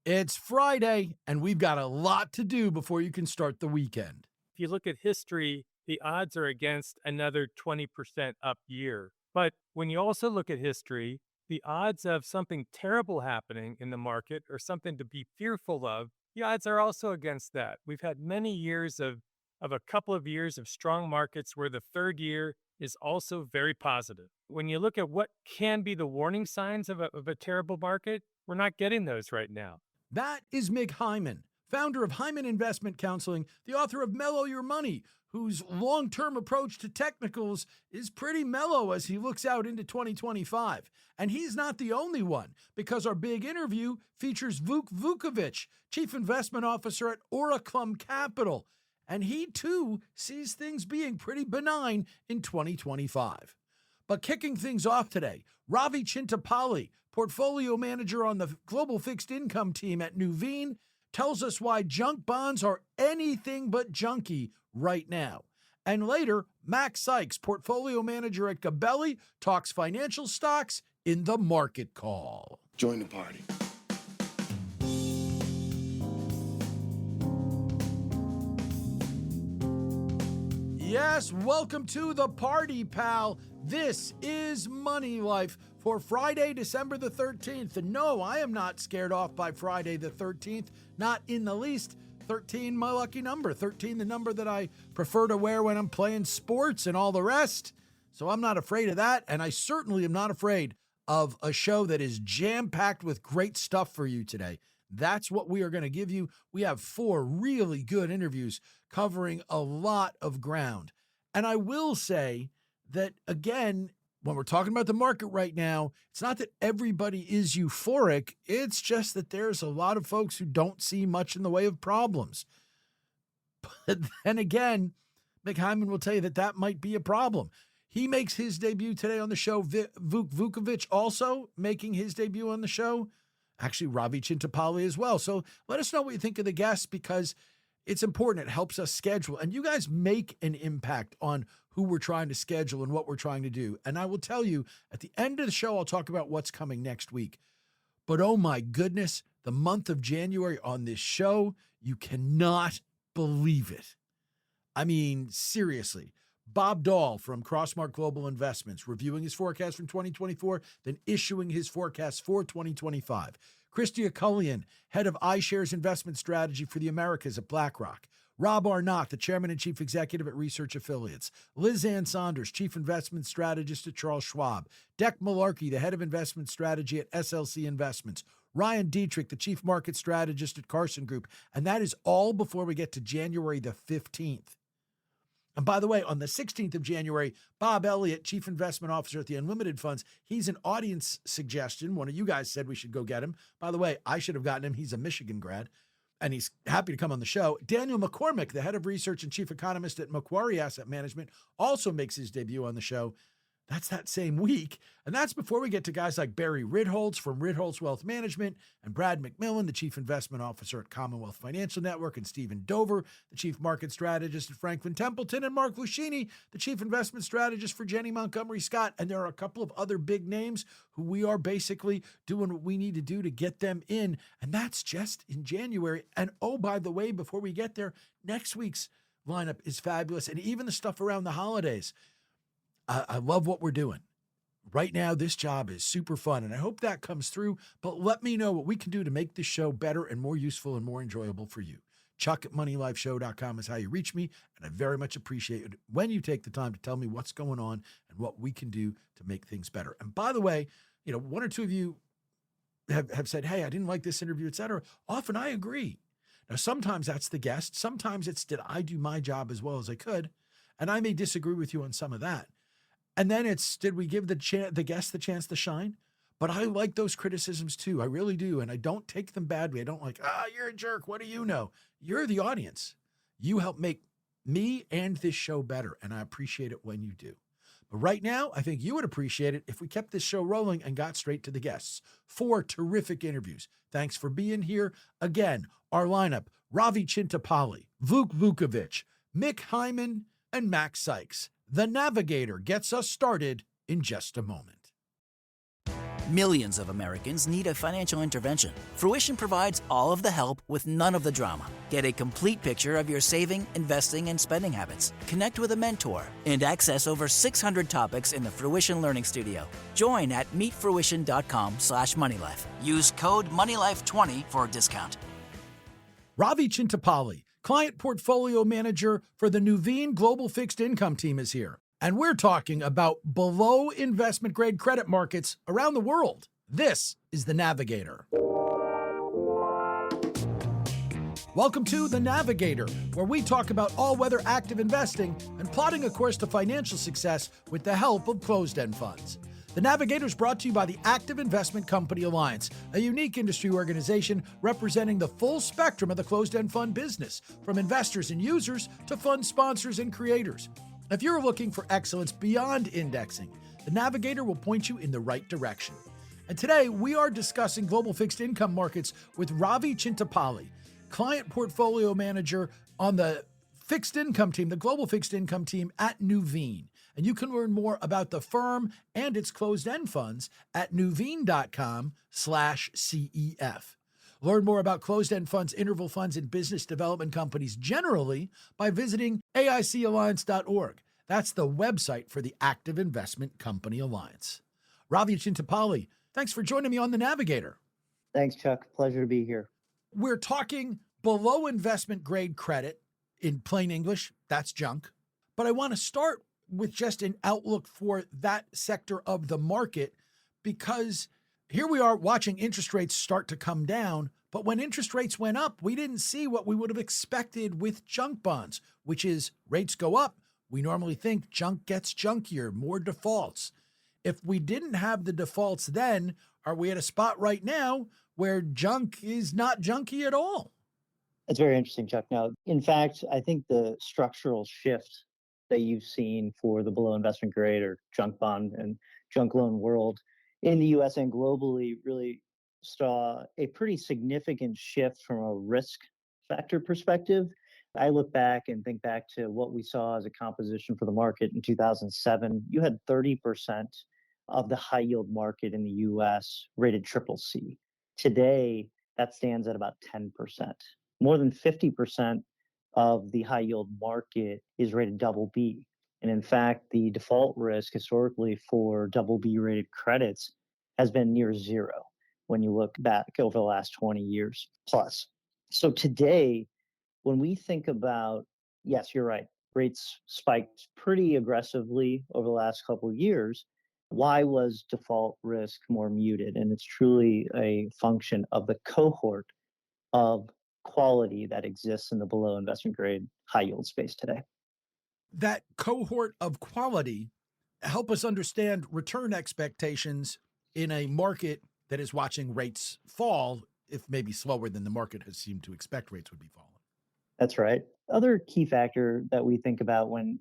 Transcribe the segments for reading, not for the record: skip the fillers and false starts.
It's Friday, and we've got a lot to do before you can start the weekend. If you look at history, the odds are against another 20% up year. But when you also look at history, the odds of something terrible happening in the market or something to be fearful of, the odds are also against that. We've had many years of a couple of years of strong markets where the third year is also very positive. When you look at what can be the warning signs of a terrible market, we're not getting those right now. That is Mick Heyman, founder of Heyman Investment Counseling, the author of Mellow Your Money, whose long-term approach to technicals is pretty mellow as he looks out into 2025. And he's not the only one, because our big interview features Vuk Vukovic, Chief Investment Officer at Oriclum Capital. And he, too, sees things being pretty benign in 2025. But kicking things off today, Ravi Chintapalli, portfolio manager on the global fixed income team at Nuveen, tells us why junk bonds are anything but junky right now. And later, Macrae Sykes, portfolio manager at Gabelli, talks financial stocks in the market call. Join the party. Yes, welcome to the party, pal. This is Money Life for Friday, December the 13th. And no, I am not scared off by Friday the 13th, not in the least. 13, my lucky number. 13, the number that I prefer to wear when I'm playing sports and all the rest. So I'm not afraid of that. And I certainly am not afraid of a show that is jam-packed with great stuff for you today. That's what we are going to give you. We have 4 really good interviews covering a lot of ground. And I will say that, again, when we're talking about the market right now, it's not that everybody is euphoric. It's just that there's a lot of folks who don't see much in the way of problems. But then again, Mick Heyman will tell you that might be a problem. He makes his debut today on the show. Vuk Vukovic also making his debut on the show. Actually, Ravi Chintapalli as well. So let us know what you think of the guests, because it's important. It helps us schedule. And you guys make an impact on who we're trying to schedule and what we're trying to do. And I will tell you, at the end of the show, I'll talk about what's coming next week. But oh my goodness, the month of January on this show, you cannot believe it. I mean, seriously. Bob Dahl from Crossmark Global Investments reviewing his forecast from 2024, then issuing his forecast for 2025. Christia Cullion, head of iShares Investment Strategy for the Americas at BlackRock. Rob Arnott, the chairman and chief executive at Research Affiliates. Liz Ann Saunders, chief investment strategist at Charles Schwab. Dec Malarkey, the head of investment strategy at SLC Investments. Ryan Dietrich, the chief market strategist at Carson Group. And that is all before we get to January the 15th. And by the way, on the 16th of January, Bob Elliott, Chief Investment Officer at the Unlimited Funds, he's an audience suggestion. One of you guys said we should go get him. By the way, I should have gotten him. He's a Michigan grad, and he's happy to come on the show. Daniel McCormick, the head of research and chief economist at Macquarie Asset Management, also makes his debut on the show. That's that same week. And that's before we get to guys like Barry Ritholtz from Ritholtz Wealth Management and Brad McMillan, the Chief Investment Officer at Commonwealth Financial Network, and Stephen Dover, the Chief Market Strategist at Franklin Templeton, and Mark Lucchini, the Chief Investment Strategist for Jenny Montgomery Scott. And there are a couple of other big names who we are basically doing what we need to do to get them in. And that's just in January. And oh, by the way, before we get there, next week's lineup is fabulous. And even the stuff around the holidays. I love what we're doing. Right now, this job is super fun, and I hope that comes through. But let me know what we can do to make this show better and more useful and more enjoyable for you. Chuck at MoneyLifeShow.com is how you reach me, and I very much appreciate it when you take the time to tell me what's going on and what we can do to make things better. And by the way, one or two of you have said, hey, I didn't like this interview, et cetera. Often I agree. Now, sometimes that's the guest. Sometimes it's, did I do my job as well as I could? And I may disagree with you on some of that. And then it's, did we give the guest the chance to shine? But I like those criticisms too. I really do. And I don't take them badly. I don't like, you're a jerk. What do you know? You're the audience. You help make me and this show better. And I appreciate it when you do. But right now, I think you would appreciate it if we kept this show rolling and got straight to the guests. 4 terrific interviews. Thanks for being here. Again, our lineup, Ravi Chintapalli, Vuk Vukovic, Mick Heyman, and Macrae Sykes. The Navigator gets us started in just a moment. Millions of Americans need a financial intervention. Fruition provides all of the help with none of the drama. Get a complete picture of your saving, investing, and spending habits. Connect with a mentor and access over 600 topics in the Fruition Learning Studio. Join at meetfruition.com/moneylife. Use code MONEYLIFE20 for a discount. Ravi Chintapalli, client portfolio manager for the Nuveen Global Fixed Income team, is here. And we're talking about below investment grade credit markets around the world. This is The Navigator. Welcome to The Navigator, where we talk about all-weather active investing and plotting a course to financial success with the help of closed-end funds. The Navigator is brought to you by the Active Investment Company Alliance, a unique industry organization representing the full spectrum of the closed-end fund business, from investors and users to fund sponsors and creators. If you're looking for excellence beyond indexing, the Navigator will point you in the right direction. And today, we are discussing global fixed income markets with Ravi Chintapalli, client portfolio manager on the fixed income team, the global fixed income team at Nuveen. And you can learn more about the firm and its closed-end funds at nuveen.com/CEF. Learn more about closed-end funds, interval funds, and business development companies generally by visiting AICalliance.org. That's the website for the Active Investment Company Alliance. Ravi Chintapalli, thanks for joining me on The Navigator. Thanks, Chuck. Pleasure to be here. We're talking below investment grade credit. In plain English, that's junk. But I want to start with just an outlook for that sector of the market, because here we are watching interest rates start to come down, but when interest rates went up, we didn't see what we would have expected with junk bonds, which is rates go up. We normally think junk gets junkier, more defaults. If we didn't have the defaults then, are we at a spot right now where junk is not junky at all? It's very interesting, Chuck. Now, in fact, I think the structural shift that you've seen for the below investment grade or junk bond and junk loan world in the US and globally really saw a pretty significant shift from a risk factor perspective. I look back and think back to what we saw as a composition for the market in 2007. You had 30% of the high yield market in the US rated triple C. Today, that stands at about 10%. More than 50% of the high yield market is rated double B. And in fact, the default risk historically for double B rated credits has been near zero when you look back over the last 20 years plus. So today, when we think about, yes, you're right, rates spiked pretty aggressively over the last couple of years. Why was default risk more muted? And it's truly a function of the cohort of quality that exists in the below investment grade high yield space today. That cohort of quality help us understand return expectations in a market that is watching rates fall, if maybe slower than the market has seemed to expect rates would be falling. That's right. Other key factor that we think about when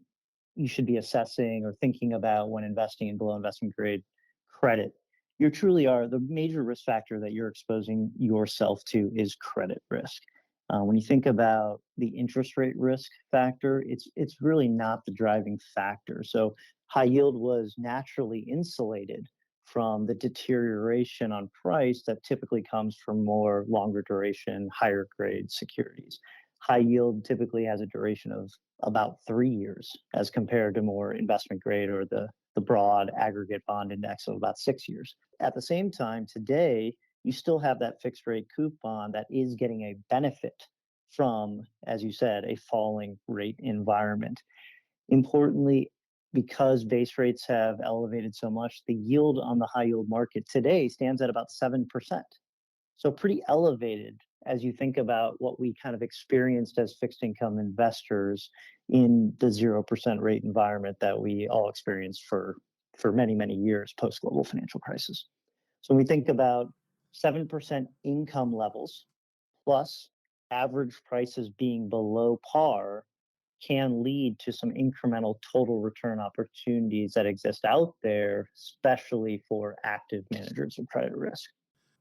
you should be assessing or thinking about when investing in below investment grade credit, you truly are the major risk factor that you're exposing yourself to is credit risk. When you think about the interest rate risk factor, it's really not the driving factor. So high yield was naturally insulated from the deterioration on price that typically comes from more longer duration, higher grade securities. High yield typically has a duration of about 3 years as compared to more investment grade or the broad aggregate bond index of about 6 years. At the same time, today, you still have that fixed rate coupon that is getting a benefit from, as you said, a falling rate environment. Importantly, because base rates have elevated so much, the yield on the high yield market today stands at about 7%. So pretty elevated as you think about what we kind of experienced as fixed income investors in the 0% rate environment that we all experienced for many, many years post-global financial crisis. So when we think about 7% income levels plus average prices being below par can lead to some incremental total return opportunities that exist out there, especially for active managers of credit risk.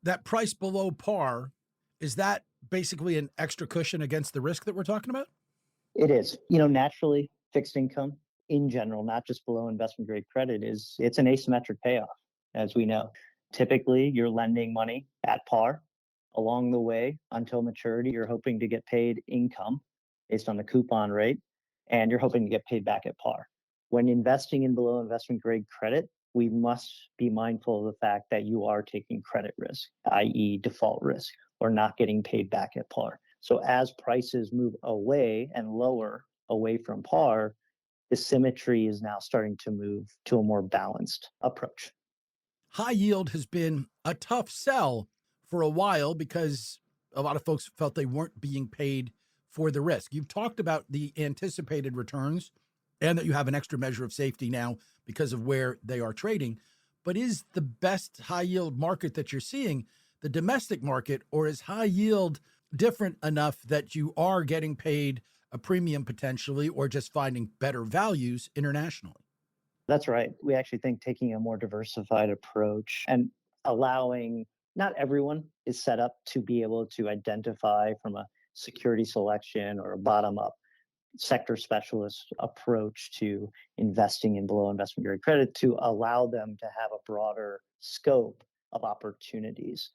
That price below par, is that basically an extra cushion against the risk that we're talking about? It is. Naturally, fixed income in general, not just below investment grade credit, it's an asymmetric payoff, as we know. Typically, you're lending money at par. Along the way, until maturity, you're hoping to get paid income based on the coupon rate, and you're hoping to get paid back at par. When investing in below investment grade credit, we must be mindful of the fact that you are taking credit risk, i.e., default risk, or not getting paid back at par. So as prices move away and lower away from par, the symmetry is now starting to move to a more balanced approach. High yield has been a tough sell for a while because a lot of folks felt they weren't being paid for the risk. You've talked about the anticipated returns and that you have an extra measure of safety now because of where they are trading. But is the best high yield market that you're seeing the domestic market, or is high yield different enough that you are getting paid a premium potentially, or just finding better values internationally? That's right. We actually think taking a more diversified approach and allowing, not everyone is set up to be able to identify from a security selection or a bottom up sector specialist approach to investing in below investment grade credit to allow them to have a broader scope of opportunities.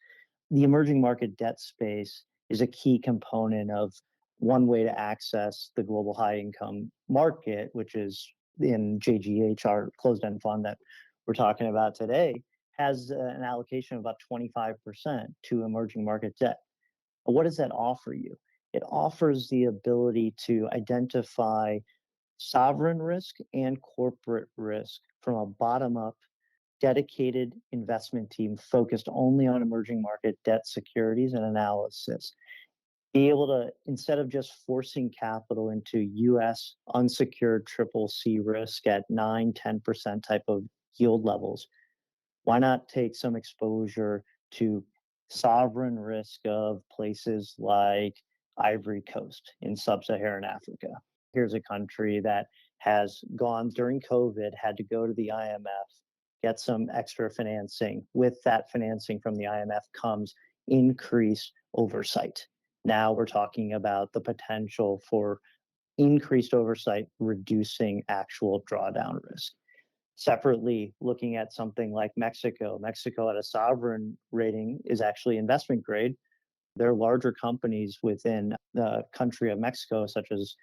The emerging market debt space is a key component of one way to access the global high income market, which is in JGH, our closed end fund that we're talking about today, has an allocation of about 25% to emerging market debt. What does that offer you? It offers the ability to identify sovereign risk and corporate risk from a bottom up, dedicated investment team focused only on emerging market debt securities and analysis. Be able to, instead of just forcing capital into US unsecured triple C risk at 9-10% type of yield levels, why not take some exposure to sovereign risk of places like Ivory Coast in sub-Saharan Africa? Here's a country that has gone during COVID, had to go to the IMF, get some extra financing. With that financing from the IMF comes increased oversight. Now we're talking about the potential for increased oversight, reducing actual drawdown risk. Separately, looking at something like Mexico. Mexico at a sovereign rating is actually investment grade. There are larger companies within the country of Mexico, such as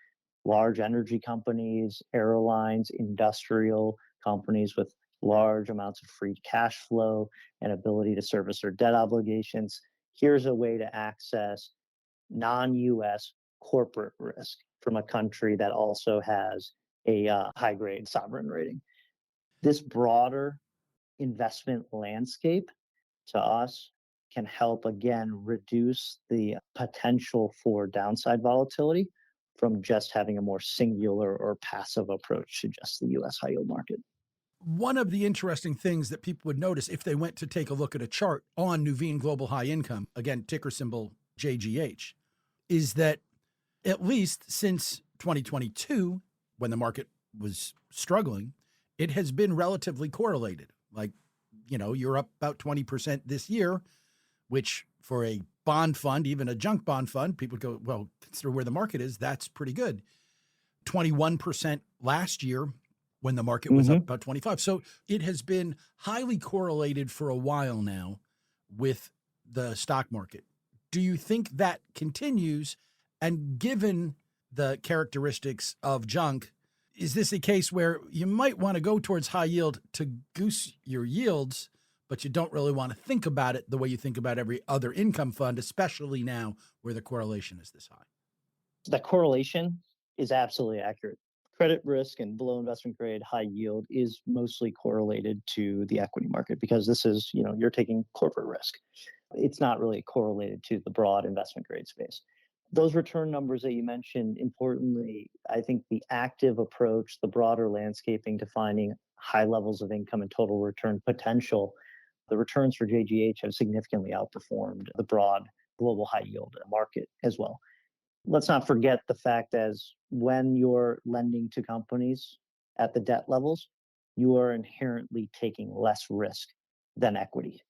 large energy companies, airlines, industrial companies with large amounts of free cash flow and ability to service their debt obligations. Here's a way to access non-US corporate risk from a country that also has a high-grade sovereign rating. This broader investment landscape to us can help, again, reduce the potential for downside volatility from just having a more singular or passive approach to just the US high yield market. One of the interesting things that people would notice if they went to take a look at a chart on Nuveen Global High Income, again, ticker symbol JGH, is that at least since 2022, when the market was struggling, it has been relatively correlated. Like, you're up about 20% this year, which for a bond fund, even a junk bond fund, people go, well, consider where the market is, that's pretty good. 21% last year when the market was up about 25. So it has been highly correlated for a while now with the stock market. Do you think that continues? And given the characteristics of junk, is this a case where you might want to go towards high yield to goose your yields, but you don't really want to think about it the way you think about every other income fund, especially now where the correlation is this high? The correlation is absolutely accurate. Credit risk and below investment grade high yield is mostly correlated to the equity market because this is, you're taking corporate risk. It's not really correlated to the broad investment grade space. Those return numbers that you mentioned, importantly, I think the active approach, the broader landscaping to finding high levels of income and total return potential, the returns for JGH have significantly outperformed the broad global high yield market as well. Let's not forget the fact as when you're lending to companies at the debt levels, you are inherently taking less risk than equity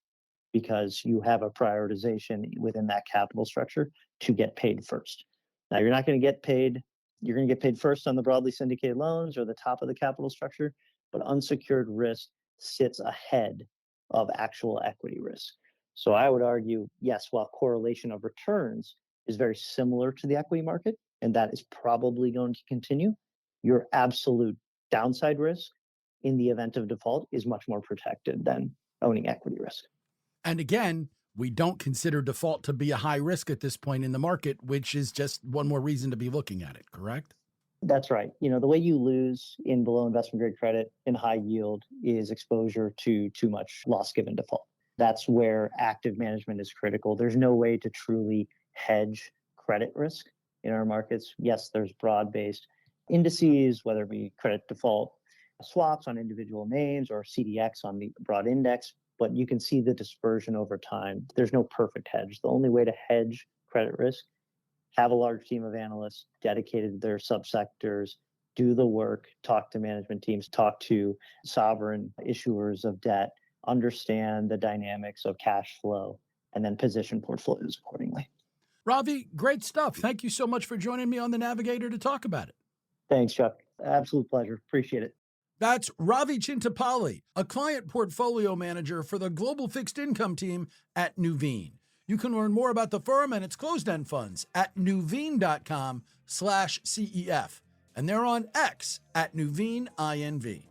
because you have a prioritization within that capital structure to get paid first. Now, you're not going to get paid. You're going to get paid first on the broadly syndicated loans or the top of the capital structure, but unsecured risk sits ahead of actual equity risk. So I would argue, yes, while correlation of returns is very similar to the equity market, and that is probably going to continue, your absolute downside risk in the event of default is much more protected than owning equity risk. And again, we don't consider default to be a high risk at this point in the market, which is just one more reason to be looking at it, correct? That's right. The way you lose in below investment grade credit in high yield is exposure to too much loss given default. That's where active management is critical. There's no way to truly hedge credit risk in our markets. Yes, there's broad-based indices, whether it be credit default swaps on individual names or CDX on the broad index, but you can see the dispersion over time. There's no perfect hedge. The only way to hedge credit risk, have a large team of analysts dedicated to their subsectors, do the work, talk to management teams, talk to sovereign issuers of debt, understand the dynamics of cash flow, and then position portfolios accordingly. Ravi, great stuff. Thank you so much for joining me on The Navigator to talk about it. Thanks, Chuck. Absolute pleasure. Appreciate it. That's Ravi Chintapalli, a client portfolio manager for the global fixed income team at Nuveen. You can learn more about the firm and its closed-end funds at nuveen.com/CEF. And they're on X at NuveenINV.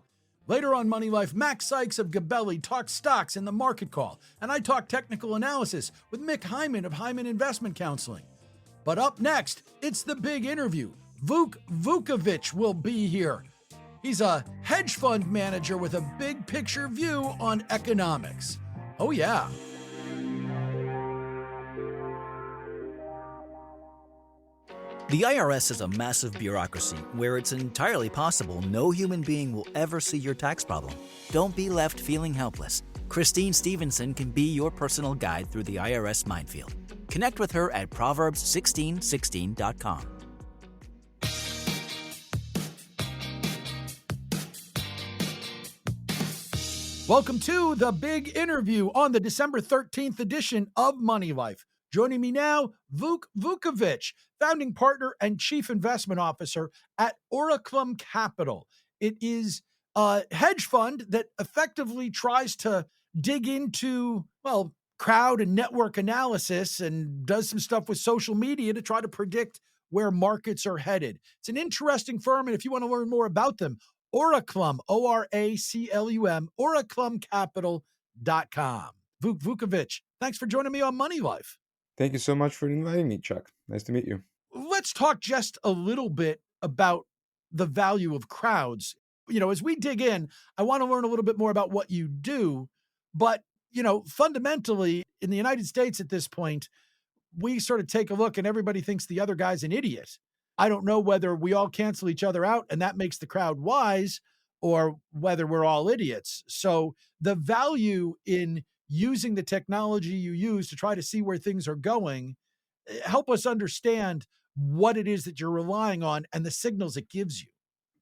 Later on Money Life, Macrae Sykes of Gabelli talks stocks in the market call, and I talk technical analysis with Mick Heyman of Heyman Investment Counseling. But up next, it's the big interview. Vuk Vukovic will be here. He's a hedge fund manager with a big picture view on economics. Oh yeah. The IRS is a massive bureaucracy where it's entirely possible no human being will ever see your tax problem. Don't be left feeling helpless. Christine Stevenson can be your personal guide through the IRS minefield. Connect with her at Proverbs1616.com. Welcome to the big interview on the December 13th edition of Money Life. Joining me now, Vuk Vukovic, founding partner and chief investment officer at Oriclum Capital. It is a hedge fund that effectively tries to dig into, crowd and network analysis and does some stuff with social media to try to predict where markets are headed. It's an interesting firm, and if you want to learn more about them, Oriclum, ORACLUM, oriclumcapital.com. Vuk Vukovic, thanks for joining me on Money Life. Thank you so much for inviting me, Chuck. Nice to meet you. Let's talk just a little bit about the value of crowds. As we dig in, I want to learn a little bit more about what you do. But, fundamentally, in the United States at this point, we sort of take a look and everybody thinks the other guy's an idiot. I don't know whether we all cancel each other out and that makes the crowd wise or whether we're all idiots. So the value in using the technology you use to try to see where things are going, help us understand what it is that you're relying on and the signals it gives you.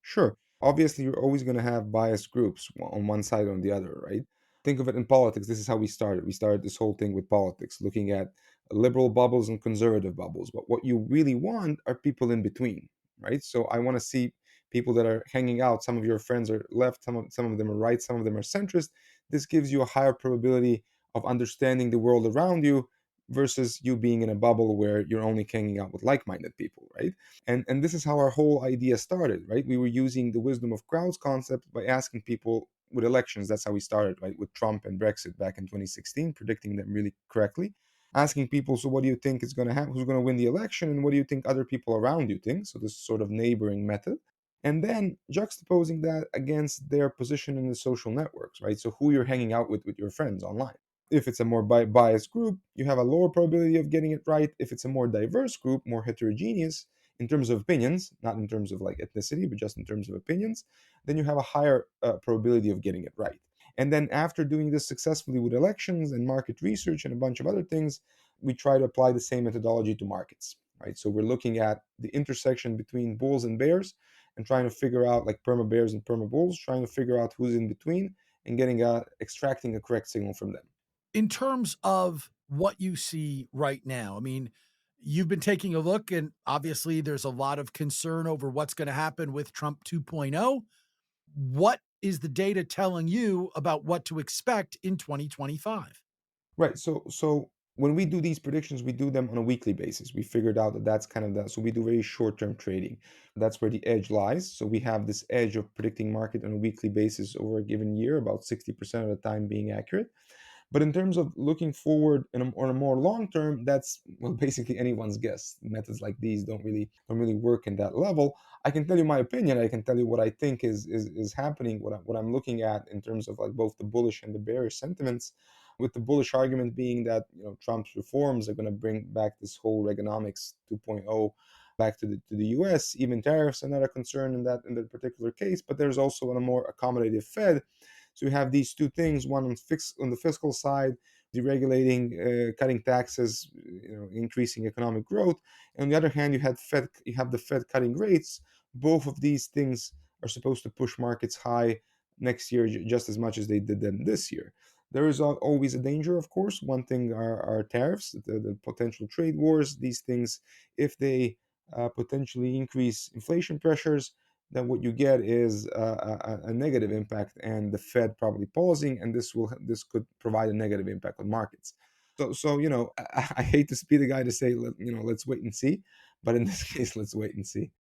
Sure. Obviously, you're always going to have biased groups on one side or on the other, right? Think of it in politics. This is how we started. We started this whole thing with politics, looking at liberal bubbles and conservative bubbles. But what you really want are people in between, right? So I want to see people that are hanging out. Some of your friends are left, some of them are right, some of them are centrist. This gives you a higher probability of understanding the world around you versus you being in a bubble where you're only hanging out with like-minded people, right? And this is how our whole idea started, right? We were using the wisdom of crowds concept by asking people with elections. That's how we started, right? With Trump and Brexit back in 2016, predicting them really correctly. Asking people, so what do you think is going to happen? Who's going to win the election? And what do you think other people around you think? So this sort of neighboring method. And then juxtaposing that against their position in the social networks, right? So who you're hanging out with your friends online. If it's a more biased group, you have a lower probability of getting it right. If it's a more diverse group, more heterogeneous in terms of opinions, not in terms of like ethnicity, but just in terms of opinions, then you have a higher probability of getting it right. And then after doing this successfully with elections and market research and a bunch of other things, we try to apply the same methodology to markets, right? So we're looking at the intersection between bulls and bears and trying to figure out, like perma bears and perma bulls, trying to figure out who's in between and extracting a correct signal from them. In terms of what you see right now, I mean, you've been taking a look and obviously there's a lot of concern over what's going to happen with Trump 2.0. What is the data telling you about what to expect in 2025? Right. So when we do these predictions, we do them on a weekly basis. We figured out that that's kind of that. So we do very short-term trading. That's where the edge lies. So we have this edge of predicting market on a weekly basis over a given year, about 60% of the time being accurate. But in terms of looking forward on a more long term, that's well basically anyone's guess. Methods like these don't really work in that level. I can tell you my opinion. I can tell you what I think is happening. What I'm looking at in terms of like both the bullish and the bearish sentiments. With the bullish argument being that Trump's reforms are going to bring back this whole Reaganomics 2.0 back to the U.S. Even tariffs are not a concern in that particular case. But there's also a more accommodative Fed, so you have these two things: one on the fiscal side, deregulating, cutting taxes, increasing economic growth. And on the other hand, you have the Fed cutting rates. Both of these things are supposed to push markets high next year just as much as they did them this year. There is always a danger, of course. One thing are tariffs, the potential trade wars. These things, if they potentially increase inflation pressures, then what you get is a negative impact, and the Fed probably pausing, and this could provide a negative impact on markets. So I hate to be the guy to say let's wait and see, but in this case, let's wait and see.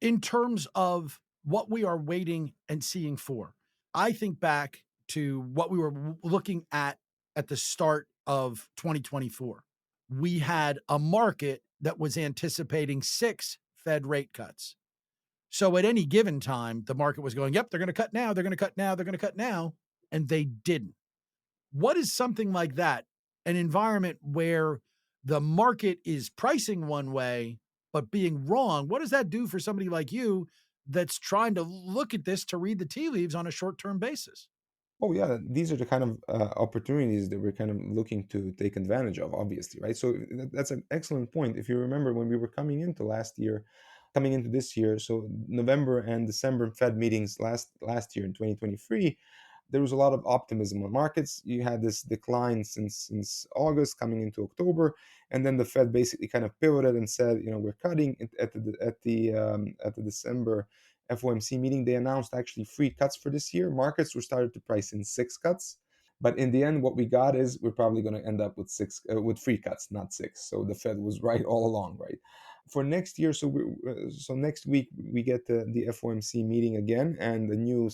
In terms of what we are waiting and seeing for, I think back to what we were looking at the start of 2024. We had a market that was anticipating 6 Fed rate cuts. So at any given time, the market was going, yep, they're going to cut now, they're going to cut now, they're going to cut now. And they didn't. What is something like that? An environment where the market is pricing one way, but being wrong. What does that do for somebody like you that's trying to look at this to read the tea leaves on a short term basis? Oh yeah, these are the kind of opportunities that we're kind of looking to take advantage of, obviously, right? So that's an excellent point. If you remember when we were coming into this year, so November and December Fed meetings last year in 2023, there was a lot of optimism on markets. You had this decline since August coming into October, and then the Fed basically kind of pivoted and said, we're cutting at the December FOMC meeting. They announced actually 3 cuts for this year. Markets were started to price in 6 cuts, but in the end, what we got is we're probably going to end up with 3 cuts, not 6. So the Fed was right all along, right? For next year, so next week we get the FOMC meeting again and the new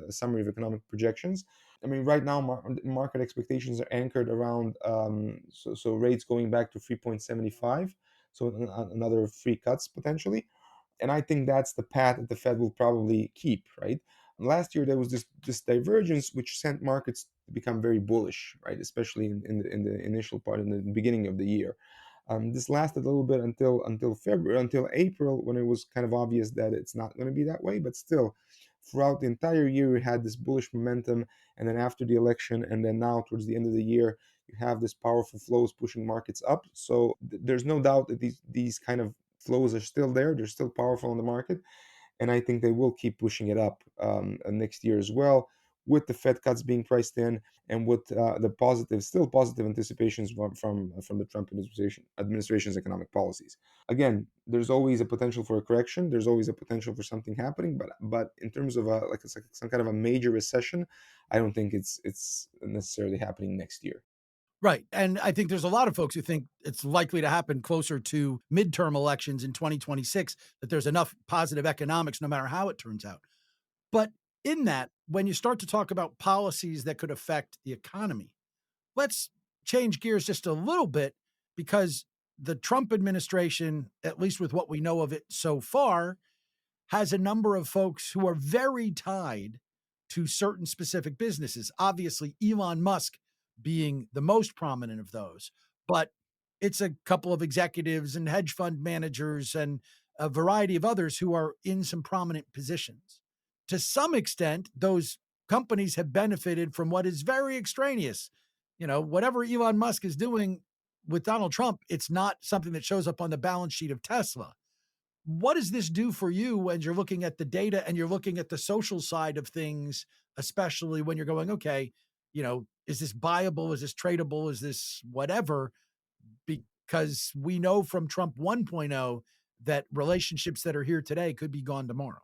summary of economic projections. I mean, right now market expectations are anchored around so rates going back to 3.75, so another 3 cuts potentially. And I think that's the path that the Fed will probably keep, right? Last year there was this divergence which sent markets to become very bullish, right? Especially in the initial part, in the beginning of the year. This lasted a little bit until April, when it was kind of obvious that it's not going to be that way. But still, throughout the entire year, we had this bullish momentum, and then after the election, and then now towards the end of the year, you have this powerful flows pushing markets up. So there's no doubt that these kind of flows are still there. They're still powerful in the market, and I think they will keep pushing it up next year as well, with the Fed cuts being priced in, and with still positive anticipations from the Trump administration's economic policies. Again, there's always a potential for a correction. There's always a potential for something happening, but in terms of it's like some kind of a major recession, I don't think it's necessarily happening next year. Right. And I think there's a lot of folks who think it's likely to happen closer to midterm elections in 2026, that there's enough positive economics no matter how it turns out. But in that, when you start to talk about policies that could affect the economy, let's change gears just a little bit, because the Trump administration, at least with what we know of it so far, has a number of folks who are very tied to certain specific businesses. Obviously, Elon Musk being the most prominent of those, but it's a couple of executives and hedge fund managers and a variety of others who are in some prominent positions. To some extent, those companies have benefited from what is very extraneous. Whatever Elon Musk is doing with Donald Trump, it's not something that shows up on the balance sheet of Tesla. What does this do for you when you're looking at the data and you're looking at the social side of things, especially when you're going, okay, is this buyable? Is this tradable? Is this whatever? Because we know from Trump 1.0 that relationships that are here today could be gone tomorrow.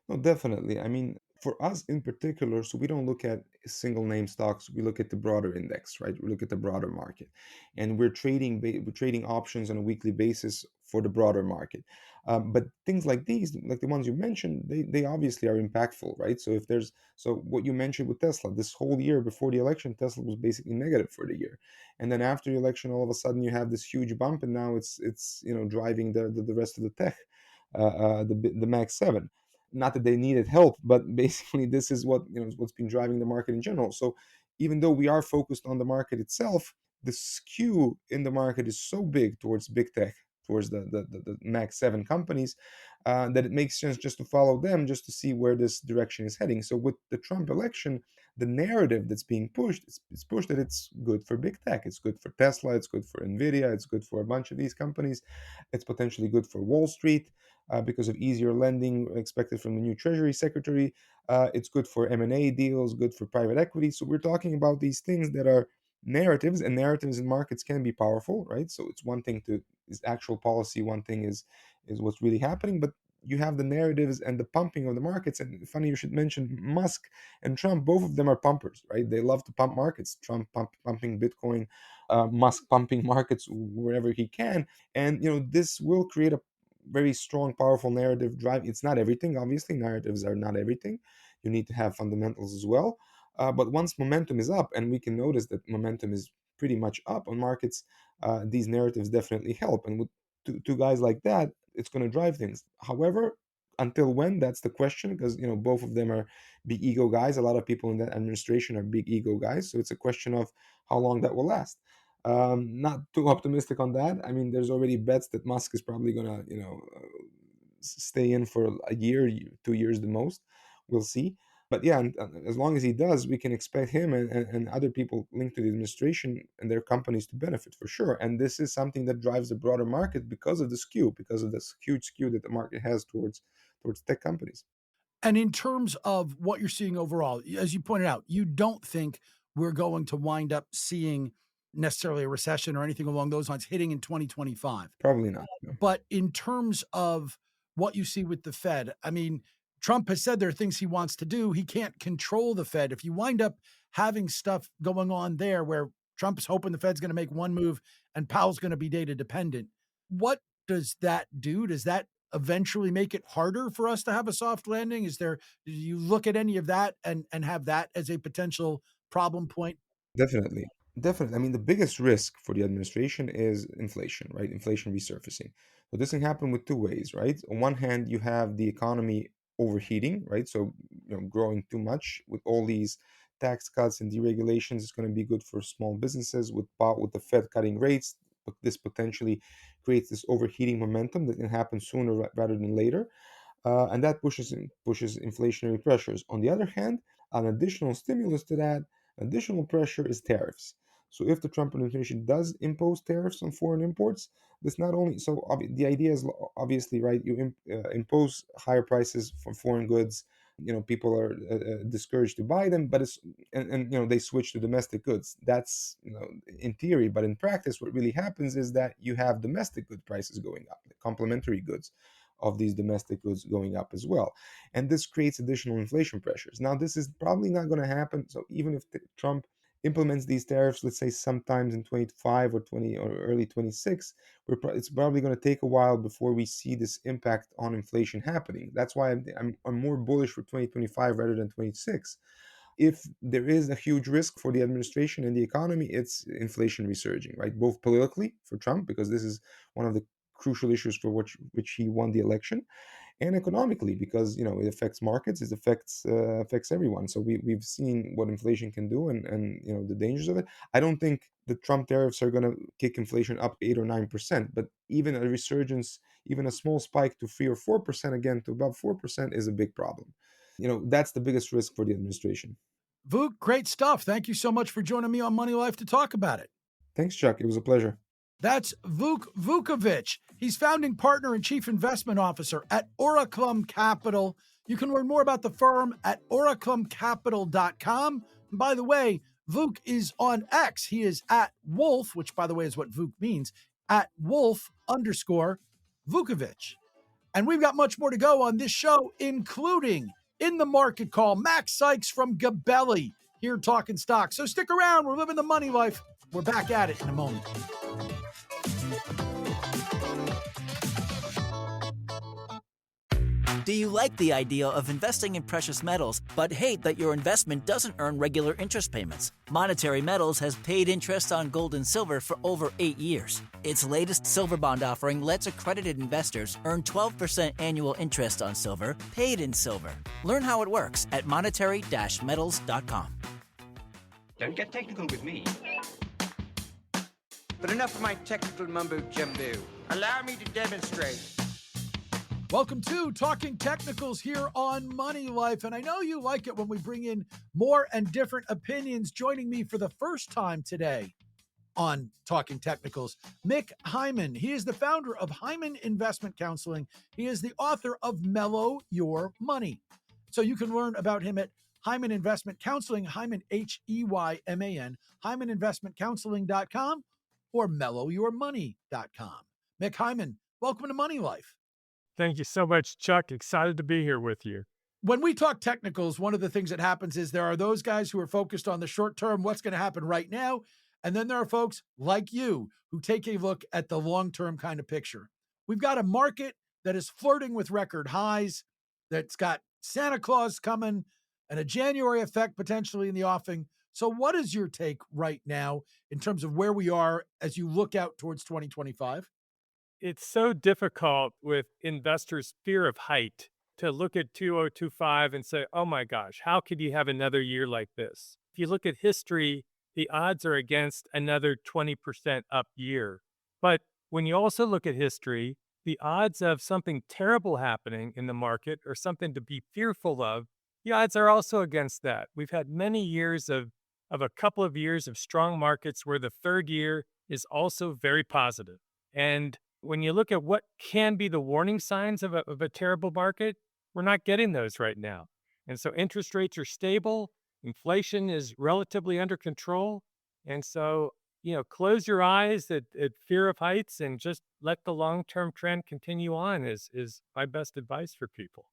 No, definitely. I mean, For us in particular, so we don't look at single name stocks. We look at the broader index, right? We look at the broader market, and we're trading options on a weekly basis for the broader market. But things like these, like the ones you mentioned, they obviously are impactful, right? So what you mentioned with Tesla, this whole year before the election, Tesla was basically negative for the year, and then after the election, all of a sudden you have this huge bump, and now it's driving the rest of the tech, the Max 7. Not that they needed help, but basically this is what's been driving the market in general. So even though we are focused on the market itself, the skew in the market is so big towards big tech, towards the Max 7 companies, that it makes sense just to follow them, just to see where this direction is heading. So with the Trump election, the narrative that's being pushed, it's pushed that it's good for big tech, it's good for Tesla, it's good for Nvidia, it's good for a bunch of these companies, it's potentially good for Wall Street, because of easier lending expected from the new Treasury Secretary. It's good for M&A deals, good for private equity. So we're talking about these things that are narratives, and narratives in markets can be powerful, right? So it's one thing to is actual policy, one thing is what's really happening, but you have the narratives and the pumping of the markets. And funny you should mention Musk and Trump. Both of them are pumpers, right? They love to pump markets. Trump pumping Bitcoin, Musk pumping markets wherever he can, and this will create a very strong, powerful narrative drive. It's not everything, obviously. Narratives are not everything. You need to have fundamentals as well. But once momentum is up, and we can notice that momentum is pretty much up on markets, these narratives definitely help. And with two guys like that, it's going to drive things. However, until when? That's the question, because both of them are big ego guys. A lot of people in that administration are big ego guys. So it's a question of how long that will last. Not too optimistic on that. I mean, there's already bets that Musk is probably gonna, stay in for a year, 2 years the most. We'll see. But yeah, and as long as he does, we can expect him and other people linked to the administration and their companies to benefit for sure. And this is something that drives the broader market because of the skew, because of this huge skew that the market has towards tech companies. And in terms of what you're seeing overall, as you pointed out, you don't think we're going to wind up seeing necessarily a recession or anything along those lines hitting in 2025. Probably not. No. But in terms of what you see with the Fed, I mean, Trump has said there are things he wants to do. He can't control the Fed. If you wind up having stuff going on there where Trump's hoping the Fed's going to make one move and Powell's going to be data dependent, what does that do? Does that eventually make it harder for us to have a soft landing? Do you look at any of that and have that as a potential problem point? Definitely. Definitely. I mean, the biggest risk for the administration is inflation, right? Inflation resurfacing. So this can happen with two ways, right? On one hand, you have the economy overheating, right? So, growing too much with all these tax cuts and deregulations is going to be good for small businesses with the Fed cutting rates. But this potentially creates this overheating momentum that can happen sooner rather than later, and that pushes inflationary pressures. On the other hand, an additional stimulus to that additional pressure is tariffs. So if the Trump administration does impose tariffs on foreign imports, this not only the idea is obviously right. You impose higher prices for foreign goods. People are discouraged to buy them, but and they switch to domestic goods. That's in theory, but in practice, what really happens is that you have domestic good prices going up, the complementary goods of these domestic goods going up as well. And this creates additional inflation pressures. Now, this is probably not going to happen. So even if Trump implements these tariffs, let's say sometimes in 25 or 20 or early 26, it's probably going to take a while before we see this impact on inflation happening. That's why I'm more bullish for 2025 rather than 26. If there is a huge risk for the administration and the economy, it's inflation resurging, right? Both politically for Trump, because this is one of the crucial issues for which he won the election, and economically because it affects markets, it affects everyone. So we've seen what inflation can do, and the dangers of it. I don't think the Trump tariffs are going to kick inflation up 8 or 9%, but even a resurgence, even a small spike to 3 or 4% again to above 4% is a big problem. That's the biggest risk for the administration. Vuk, great stuff. Thank you so much for joining me on Money Life to talk about it. Thanks, Chuck. It was a pleasure. That's Vuk Vukovic. He's founding partner and chief investment officer at Oriclum Capital. You can learn more about the firm at oriclumcapital.com. And by the way, Vuk is on X. He is at Wolf, which by the way is what Vuk means, at Wolf_Vukovic. And we've got much more to go on this show, including In the market call, Macrae Sykes from Gabelli here talking stocks. So stick around. We're living the money life. We're back at it in a moment. Do you like the idea of investing in precious metals, but hate that your investment doesn't earn regular interest payments? Monetary Metals has paid interest on gold and silver for over 8 years. Its latest silver bond offering lets accredited investors earn 12% annual interest on silver, paid in silver. Learn how it works at monetary-metals.com. Don't get technical with me. But enough of my technical mumbo-jumbo. Allow me to demonstrate. Welcome to Talking Technicals here on Money Life. And I know you like it when we bring in more and different opinions. Joining me for the first time today on Talking Technicals, Mick Heyman. He is the founder of Heyman Investment Counseling. He is the author of Mellow Your Money. So you can learn about him at Heyman Investment Counseling, Heyman, Heyman, HeymanInvestmentCounseling.com or mellowyourmoney.com. Mick Heyman, welcome to Money Life. Thank you so much, Chuck. Excited to be here with you. When we talk technicals, one of the things that happens is there are those guys who are focused on the short term, what's going to happen right now. And then there are folks like you who take a look at the long-term kind of picture. We've got a market that is flirting with record highs, that's got Santa Claus coming and a January effect potentially in the offing. So what is your take right now in terms of where we are as you look out towards 2025? It's so difficult with investors' fear of height to look at 2025 and say, oh my gosh, how could you have another year like this? If you look at history, the odds are against another 20% up year. But when you also look at history, the odds of something terrible happening in the market or something to be fearful of, the odds are also against that. We've had many years of a couple of years of strong markets where the third year is also very positive. And when you look at what can be the warning signs of a terrible market, we're not getting those right now. And so interest rates are stable. Inflation is relatively under control. And so, close your eyes at fear of heights and just let the long-term trend continue on is my best advice for people.